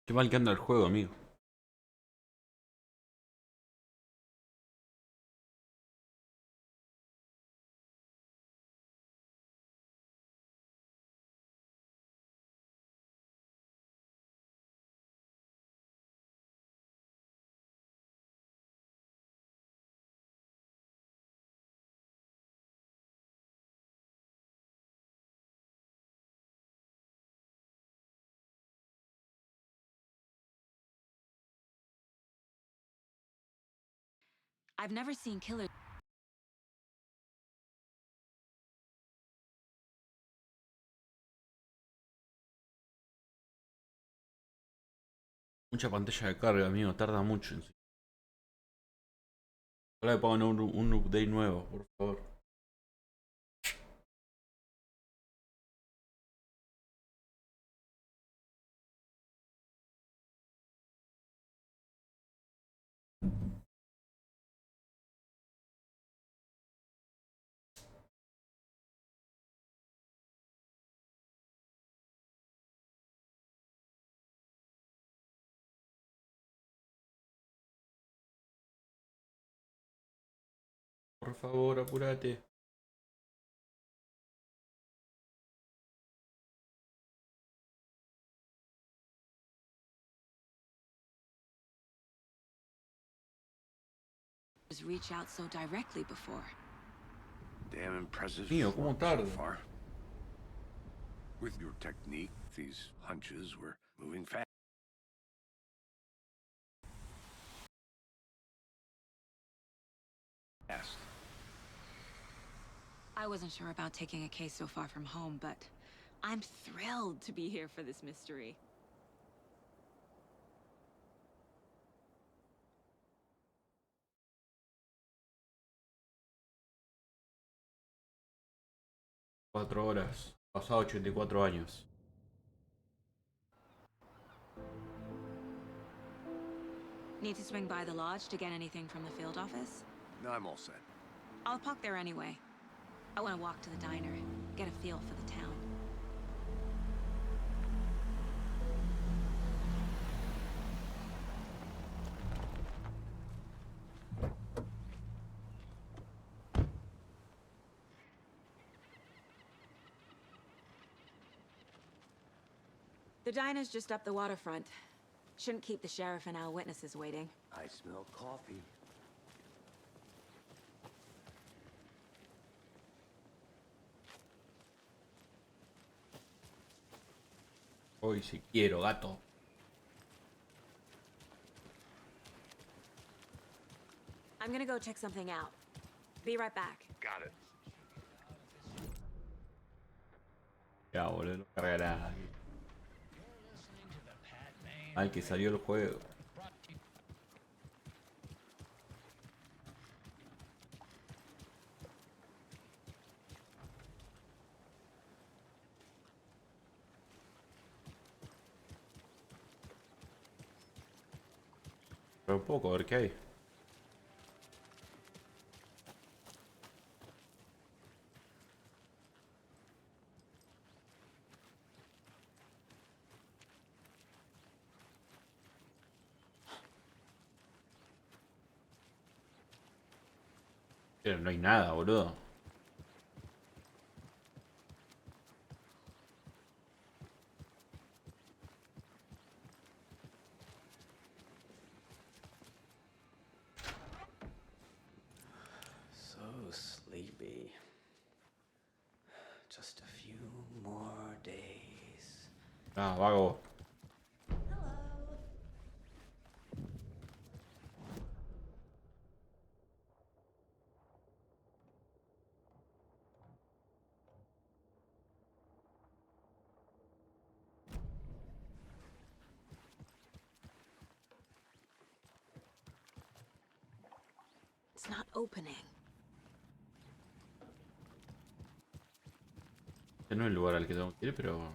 Speaker 1: Qué mal que anda el juego, amigo.
Speaker 5: I've never seen killers.
Speaker 1: Mucha pantalla de carga, amigo. Tarda mucho. Ojalá le pongan un update nuevo, por favor. favor, apúrate.
Speaker 5: Reach out so directly before.
Speaker 8: Damn impressive.
Speaker 1: Mío, ¿cómo
Speaker 8: so
Speaker 1: tardo?
Speaker 8: far. With your technique, these hunches were moving fast.
Speaker 5: I wasn't sure about taking a case so far from home, but I'm thrilled to be here for this mystery.
Speaker 1: Cuatro horas. Pasado 84 años.
Speaker 5: Need to swing by the lodge to get anything from the field office?
Speaker 8: No, I'm all set.
Speaker 5: I'll park there anyway. I want to walk to the diner, get a feel for the town. The diner's just up the waterfront. Shouldn't keep the sheriff and our witnesses waiting.
Speaker 8: I smell coffee.
Speaker 1: Hoy si quiero, gato.
Speaker 5: I'm gonna go check something out. Be right back.
Speaker 10: Got it.
Speaker 1: Ya, boludo, no carga nada. Al que salió el juego. Pero un poco, a ver qué hay. Pero no hay nada, boludo.
Speaker 11: So sleepy. Just a few more days.
Speaker 1: Ah, vago.
Speaker 5: It's not opening.
Speaker 1: Este no es el lugar al que tengo que ir, pero...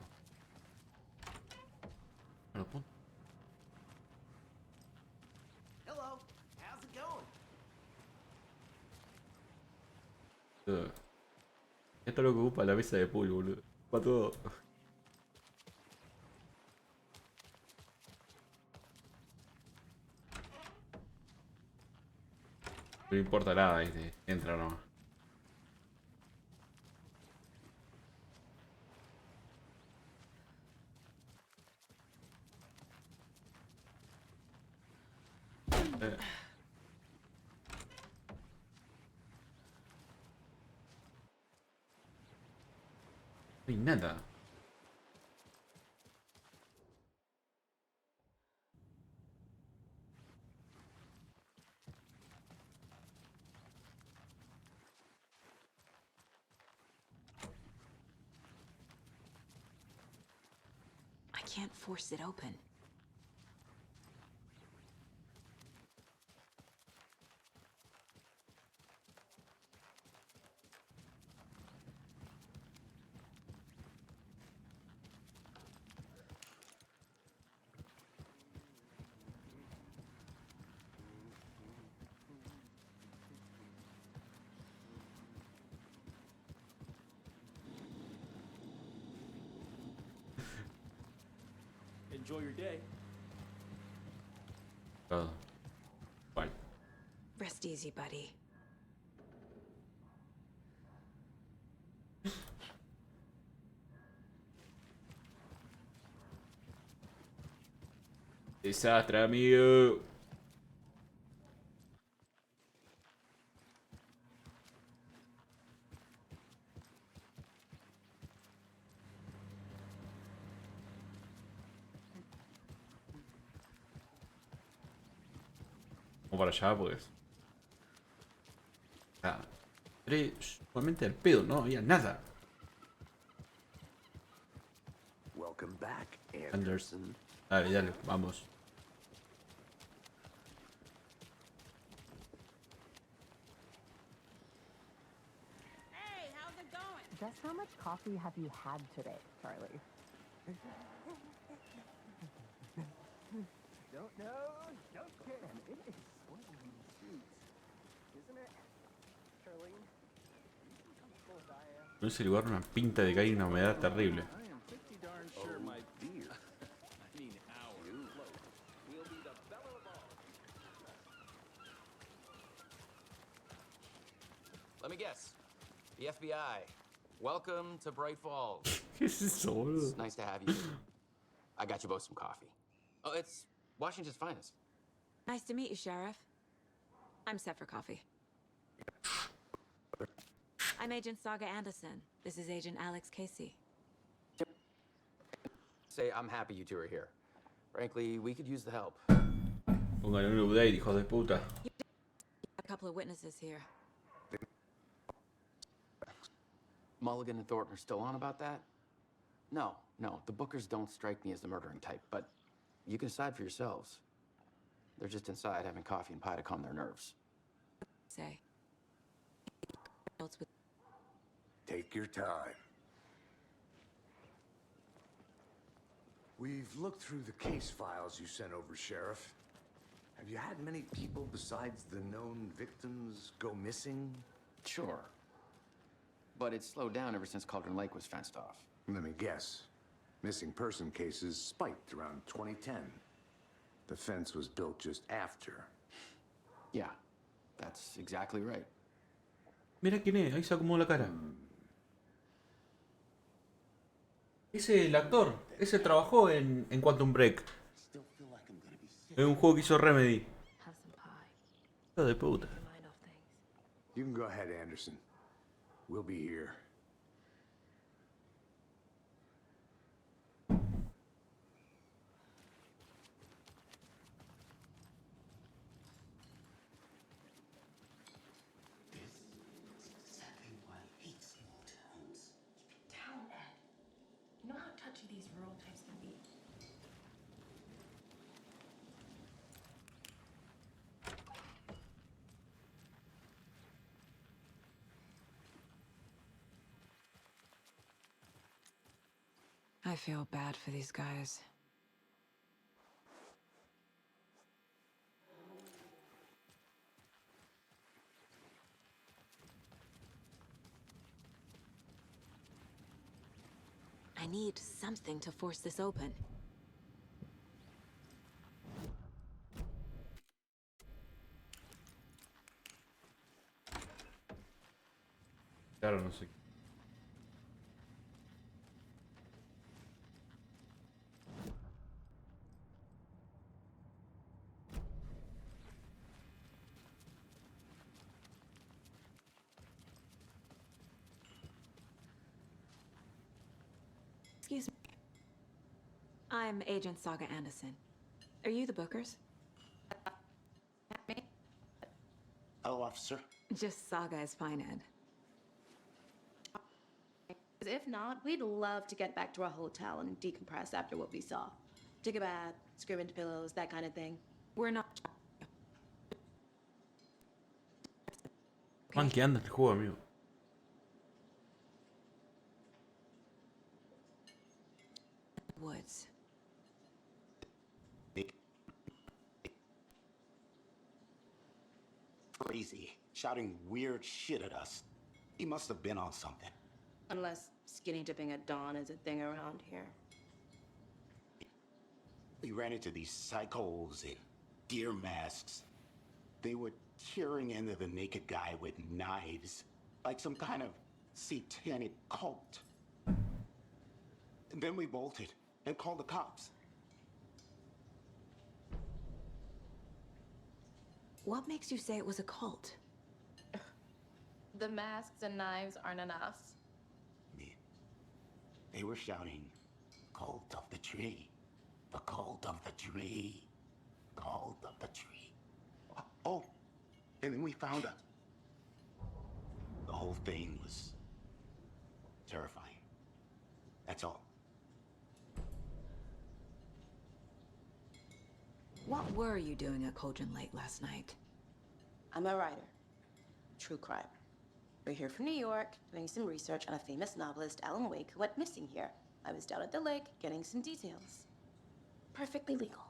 Speaker 1: Bueno, punto.
Speaker 9: Hello, how's it going?
Speaker 1: Esto es lo que ocupa la mesa de pool, boludo. Para todo. No importa nada, ¿viste? Entra nomás. No hay nada.
Speaker 5: I can't force it open.
Speaker 11: Enjoy your day.
Speaker 1: Todo. Vale.
Speaker 5: Rest easy, buddy.
Speaker 1: Desastre, amigo. Vamos para allá, pues. Ah, entré sumamente al pedo, no había nada.
Speaker 8: Welcome back,
Speaker 1: Anders.
Speaker 8: Anderson.
Speaker 1: Dale, dale, vamos.
Speaker 12: Hey, how's it going?
Speaker 13: Just how much coffee have you had today, Charlie?
Speaker 9: Don't know, don't care. And it is sweaty in these streets, isn't it, Charlene?
Speaker 1: En ese lugar una pinta de que hay una humedad terrible.
Speaker 9: I am pretty darn sure my beer. I mean, our float will be the belle of all.
Speaker 14: Let me guess. The FBI. Welcome to Bright Falls.
Speaker 1: ¿Qué es eso, boludo?
Speaker 14: It's nice to have you. I got you both some coffee. Oh, it's Washington's finest.
Speaker 5: Nice to meet you, Sheriff. I'm set for coffee. I'm Agent Saga Anderson. This is Agent Alex Casey.
Speaker 14: Say, I'm happy you two are here. Frankly, we could use the help.
Speaker 1: Póngale un update, hijos de puta.
Speaker 5: A couple of witnesses here.
Speaker 14: Mulligan and Thornton are still on about that? No, the Bookers don't strike me as the murdering type, but you can decide for yourselves. They're just inside having coffee and pie to calm their nerves.
Speaker 5: Say.
Speaker 8: Take your time. We've looked through the case files you sent over, Sheriff. Have you had many people besides the known victims go missing?
Speaker 14: Sure. But it's slowed down ever since Cauldron Lake was fenced off.
Speaker 8: Let me guess. Missing person cases spiked around 2010. The fence was built just after.
Speaker 14: Yeah, that's exactly right.
Speaker 1: Mira quién es, ahí se acomodó la cara. Ese el actor, ese trabajó en Quantum Break. En un juego que hizo Remedy. Hijo de puta.
Speaker 8: You can go ahead, Anderson. We'll be here.
Speaker 12: These rural types can be.
Speaker 5: I feel bad for these guys. I need something to force this open.
Speaker 1: Claro, no sé.
Speaker 5: Excuse me. I'm Agent Saga Anderson. Are you the Bookers?
Speaker 15: Hello, officer.
Speaker 5: Just Saga is fine, Ed.
Speaker 12: If not, we'd love to get back to our hotel and decompress after what we saw. Take a bath, scream into pillows, that kind of thing.
Speaker 5: We're not.
Speaker 1: Man, que anda este juego, amigo.
Speaker 5: Woods.
Speaker 15: Crazy, shouting weird shit at us. He must have been on something.
Speaker 12: Unless skinny dipping at dawn is a thing around here.
Speaker 15: We ran into these psychos in deer masks. They were tearing into the naked guy with knives, like some kind of satanic cult. And then we bolted and called the cops.
Speaker 5: What makes you say it was a cult?
Speaker 12: The masks and knives aren't enough.
Speaker 15: They were shouting, "Cult of the tree. The cult of the tree. Cult of the tree." Oh, and then we found a... The whole thing was terrifying. That's all.
Speaker 5: What were you doing at Cauldron Lake last night?
Speaker 12: I'm a writer. True crime. We're here from New York, doing some research on a famous novelist, Alan Wake, who went missing here. I was down at the lake, getting some details. Perfectly legal.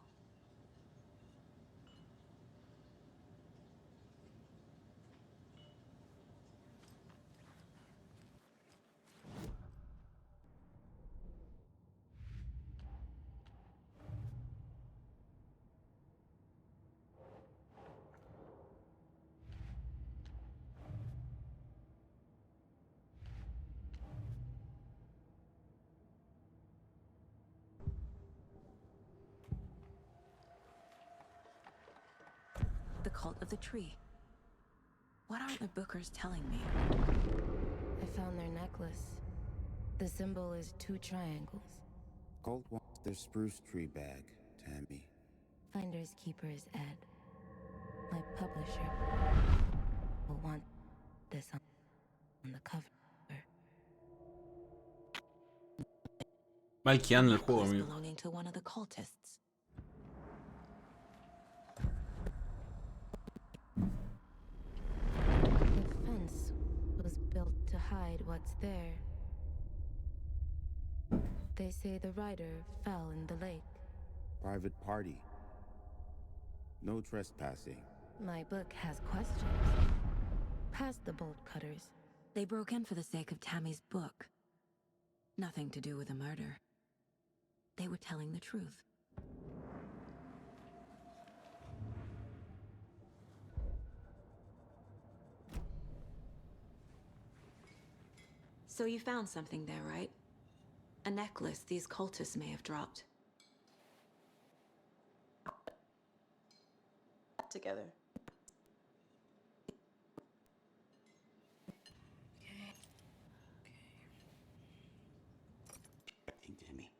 Speaker 5: The cult of the tree. What aren't the bookers telling me?
Speaker 16: I found their necklace. The symbol is 2 triangles.
Speaker 17: Cult wants their spruce tree bag, Tammy.
Speaker 16: Finders keepers, Ed. My publisher will want this on the cover.
Speaker 1: Malqueando el juego, amigo.
Speaker 5: Belonging to one of the cultists.
Speaker 16: The fence was built to hide what's there. They say the rider fell in the lake.
Speaker 17: Private party. No trespassing.
Speaker 16: My book has questions. Past the bolt cutters.
Speaker 5: They broke in for the sake of Tammy's book. Nothing to do with the murder. They were telling the truth. So you found something there, right? A necklace these cultists may have dropped.
Speaker 12: Together.
Speaker 15: Timmy.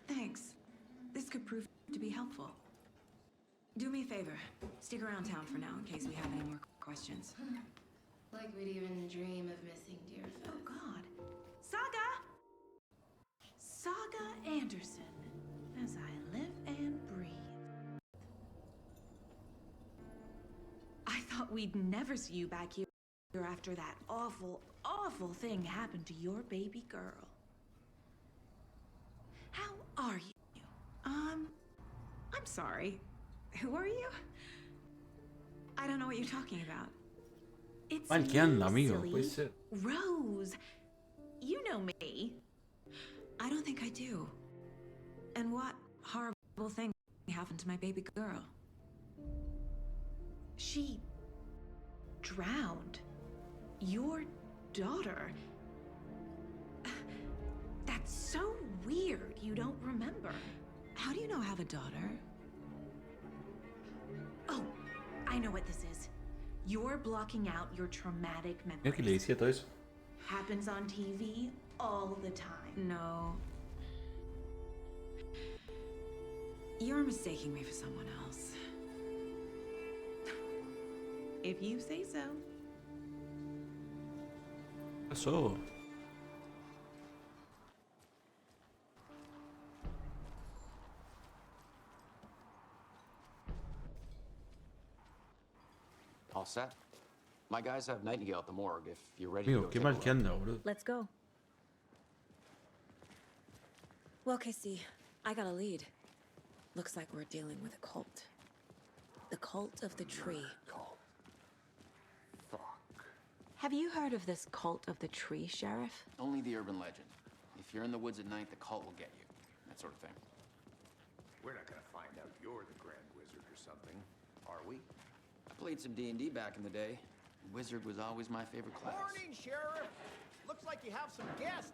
Speaker 5: Thanks. This could prove to be helpful. Do me a favor. Stick around town for now in case we have any more questions.
Speaker 12: Like we'd even dream of missing dear friends.
Speaker 5: Oh, God. Saga! Saga Anderson. As I live and breathe. I thought we'd never see you back here after that awful, awful thing happened to your baby girl. How are you? I'm sorry. Who are you? I don't know what you're talking about. It's
Speaker 1: Malqueando,
Speaker 5: me,
Speaker 1: amigo.
Speaker 5: silly.
Speaker 1: Puede ser.
Speaker 5: Rose. You know me. I don't think I do. And what horrible thing happened to my baby girl? She drowned. Your daughter. That's so weird you don't remember. How do you know I have a daughter? Oh, I know what this is. You're blocking out your traumatic
Speaker 1: Mira que le
Speaker 5: memories.
Speaker 1: decía todo eso.
Speaker 5: Happens on TV all the time. No. You're mistaking me for someone else. If you say so.
Speaker 1: ¿Qué pasó?
Speaker 14: All set? My guys have Nightingale at the morgue if you're ready to
Speaker 1: Amigo,
Speaker 14: go
Speaker 1: qué
Speaker 14: take a
Speaker 1: mal
Speaker 14: look.
Speaker 1: que anda, boludo.
Speaker 5: Let's go. Well, Casey, I got a lead. Looks like we're dealing with a cult. The cult of the tree.
Speaker 8: Cult. Fuck.
Speaker 5: Have you heard of this cult of the tree, Sheriff?
Speaker 14: Only the urban legend. If you're in the woods at night, the cult will get you. That sort of thing.
Speaker 8: We're not gonna find out you're the Grand Wizard or something, are we?
Speaker 14: I played some D&D back in the day. Wizard was always my favorite class.
Speaker 9: Morning, Sheriff. Looks like you have some guests.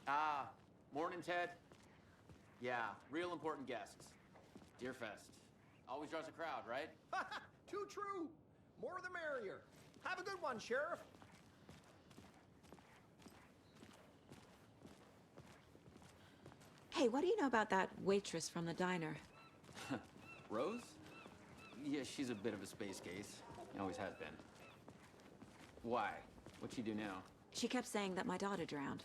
Speaker 14: Ah, morning, Ted. Yeah, real important guests. Deerfest. Always draws a crowd, right?
Speaker 9: Too true. More the merrier. Have a good one, Sheriff.
Speaker 5: Hey, what do you know about that waitress from the diner?
Speaker 14: Rose? Yeah, she's a bit of a space case. Always has been. Why? What'd she do now?
Speaker 5: She kept saying that my daughter drowned.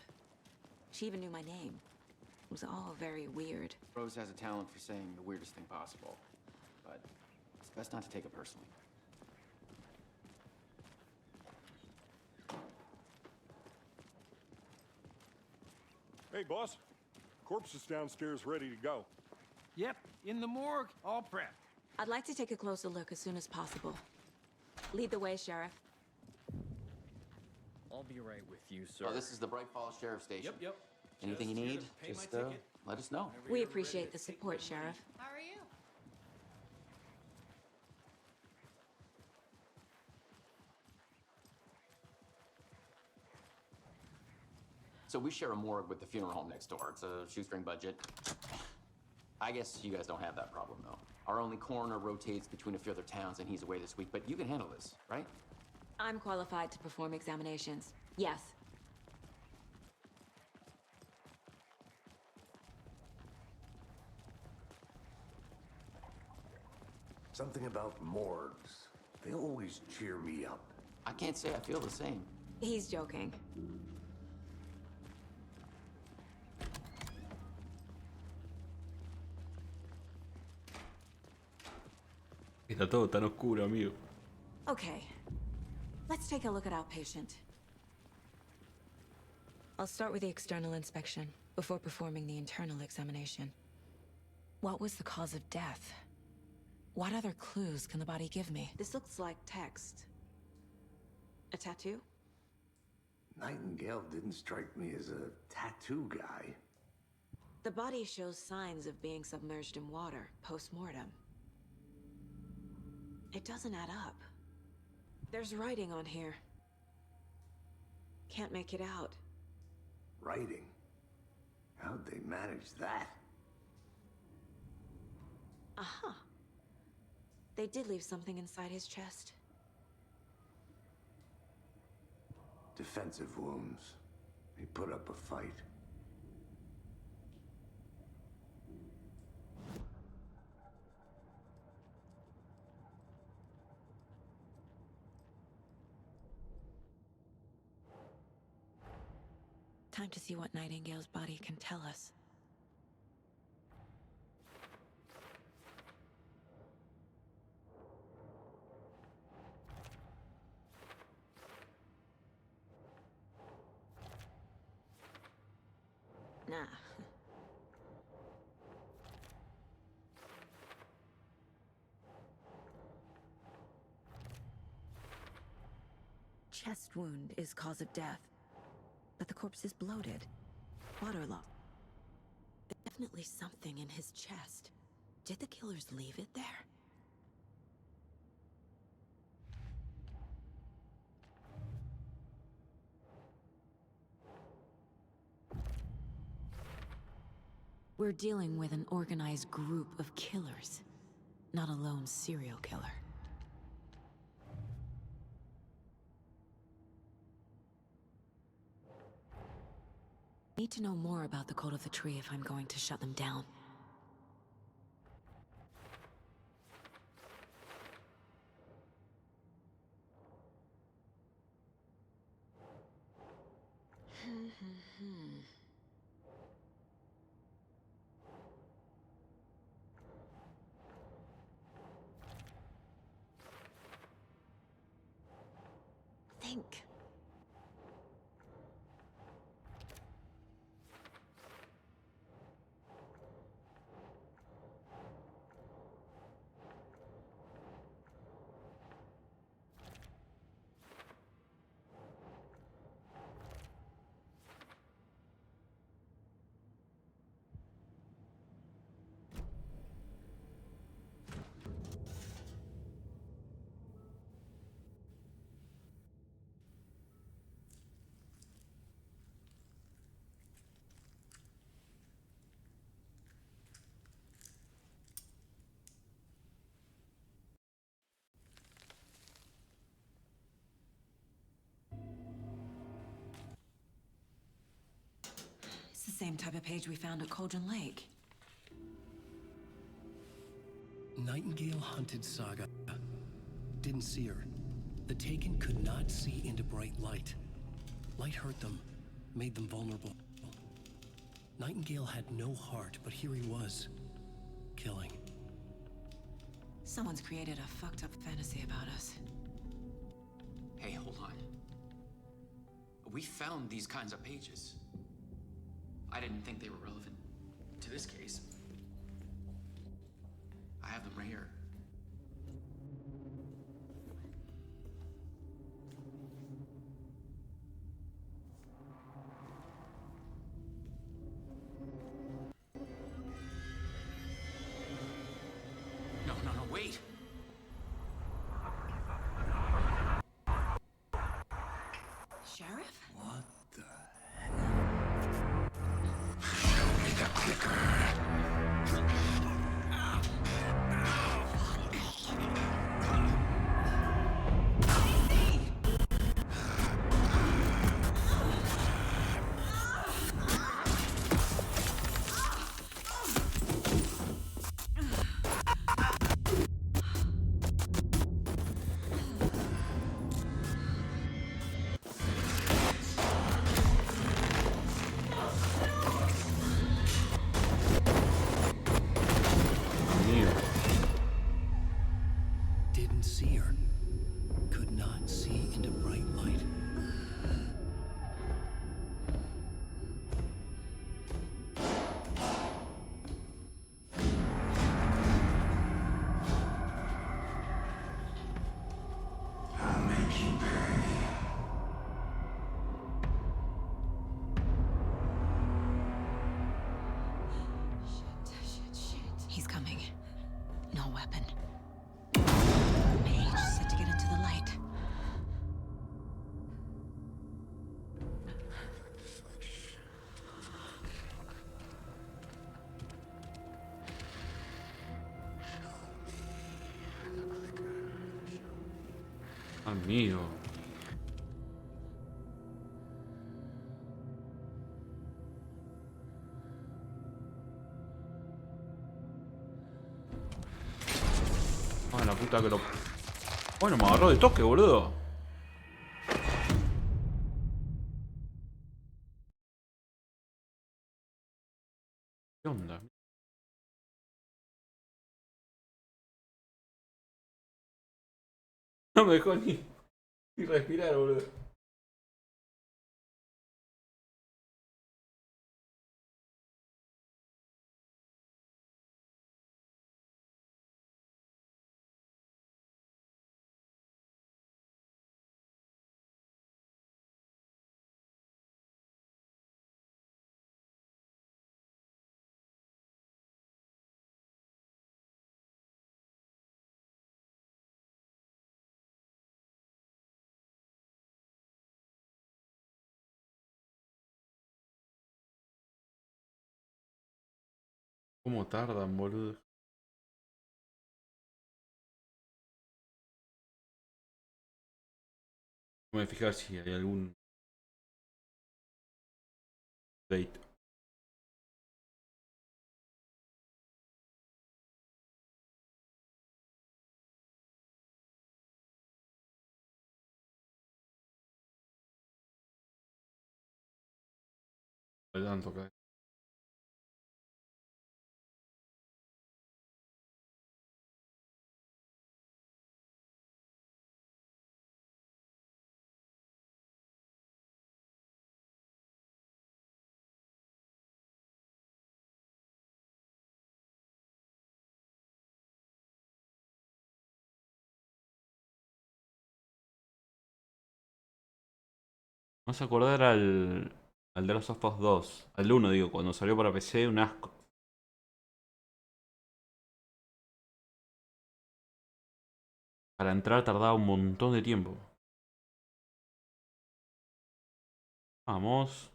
Speaker 5: She even knew my name. It was all very weird.
Speaker 14: Rose has a talent for saying the weirdest thing possible. But it's best not to take it personally.
Speaker 7: Hey, boss. Corpse is downstairs ready to go.
Speaker 9: Yep, in the morgue, all prepped.
Speaker 5: I'd like to take a closer look as soon as possible. Lead the way, Sheriff.
Speaker 18: I'll be right with you, sir.
Speaker 14: Oh, this is the Bright Falls Sheriff Station.
Speaker 18: Yep.
Speaker 14: Anything you
Speaker 18: Just here
Speaker 14: need,
Speaker 18: to pay
Speaker 14: just
Speaker 18: my ticket.
Speaker 14: let us know.
Speaker 5: We appreciate the support, Sheriff.
Speaker 19: How are you?
Speaker 14: So we share a morgue with the funeral home next door. It's a shoestring budget. I guess you guys don't have that problem, though. Our only coroner rotates between a few other towns, and he's away this week. But you can handle this, right?
Speaker 5: I'm qualified to perform examinations. Yes.
Speaker 8: Something about morgues. They always cheer me up.
Speaker 14: I can't say I feel the same.
Speaker 5: He's joking.
Speaker 1: Está todo tan oscuro, amigo.
Speaker 5: Okay. Let's take a look at our patient. I'll start with the external inspection before performing the internal examination. What was the cause of death? What other clues can the body give me? This looks like text. A tattoo?
Speaker 8: Nightingale didn't strike me as a tattoo guy.
Speaker 5: The body shows signs of being submerged in water post-mortem. It doesn't add up. There's writing on here. Can't make it out.
Speaker 8: Writing? How'd they manage that?
Speaker 5: Aha. They did leave something inside his chest.
Speaker 8: Defensive wounds. He put up a fight.
Speaker 5: Time to see what Nightingale's body can tell us. Nah. Chest wound is cause of death. But the corpse is bloated. Waterlogged. There's definitely something in his chest. Did the killers leave it there? We're dealing with an organized group of killers, not a lone serial killer. Need to know more about the code of the tree if I'm going to shut them down. Think. same type of page we found at Cauldron Lake.
Speaker 2: Nightingale hunted Saga. Didn't see her. The Taken could not see into bright light. Light hurt them, made them vulnerable. Nightingale had no heart, but here he was, killing.
Speaker 5: Someone's created a fucked up fantasy about us.
Speaker 14: Hey, hold on. We found these kinds of pages. I didn't think they were relevant to this case. I have them right here. No, wait!
Speaker 5: Sheriff?
Speaker 3: What the
Speaker 15: Show me the clicker.
Speaker 2: Didn't see her. Could not see into bright light.
Speaker 15: I'll make you pay.
Speaker 5: Shit. He's coming. No weapon. Page set to get into the light.
Speaker 1: Amigo. Ah, la puta que lo... Bueno, me agarró de toque, boludo. ¿Qué onda? No me dejó ni respirar, boludo. ¿Cómo tardan, boludo? Voy a fijar si hay algún date. Hay tanto que... No se acordar al de los of Us 2. Al uno digo, cuando salió para PC, un asco. Para entrar tardaba un montón de tiempo. Vamos.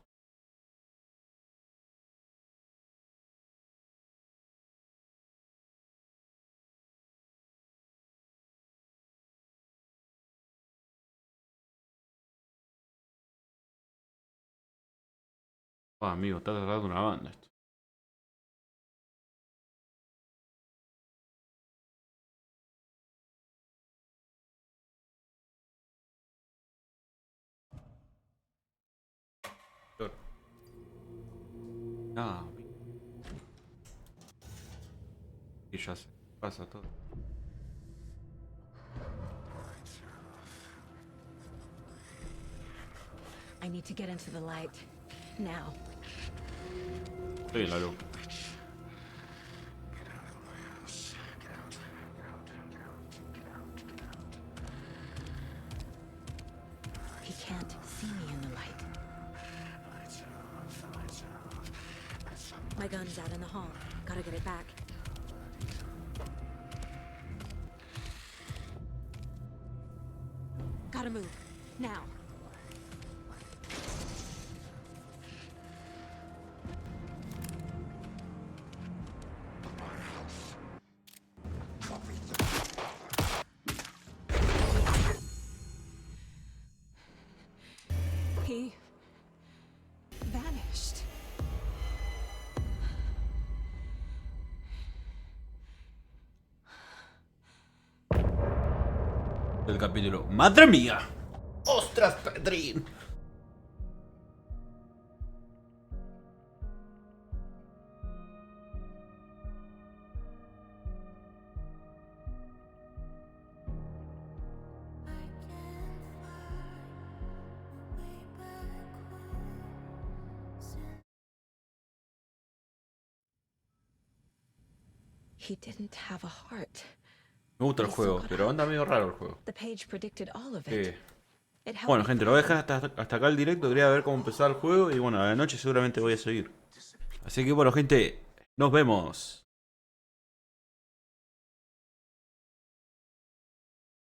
Speaker 1: Oh, amigo, está tratando una banda esto. Ah, y ya se pasa todo.
Speaker 5: I need to get into the light. Now.
Speaker 1: Estoy en la luz.
Speaker 5: He can't see me in the light. My gun's out in the hall. Gotta get it back. Gotta move. Now. He vanished.
Speaker 1: El capítulo. ¡Madre mía! ¡Ostras, Pedrín!
Speaker 5: He didn't have a heart.
Speaker 1: Me gusta el juego, pero anda medio raro el juego.
Speaker 5: The page predicted all of
Speaker 1: Sí.
Speaker 5: it. It helped
Speaker 1: Bueno,
Speaker 5: me
Speaker 1: gente, lo voy a
Speaker 5: find
Speaker 1: dejar hasta acá el directo. Quería ver cómo empezaba el juego. Y bueno, a la noche seguramente voy a seguir. Así que bueno, gente, nos vemos.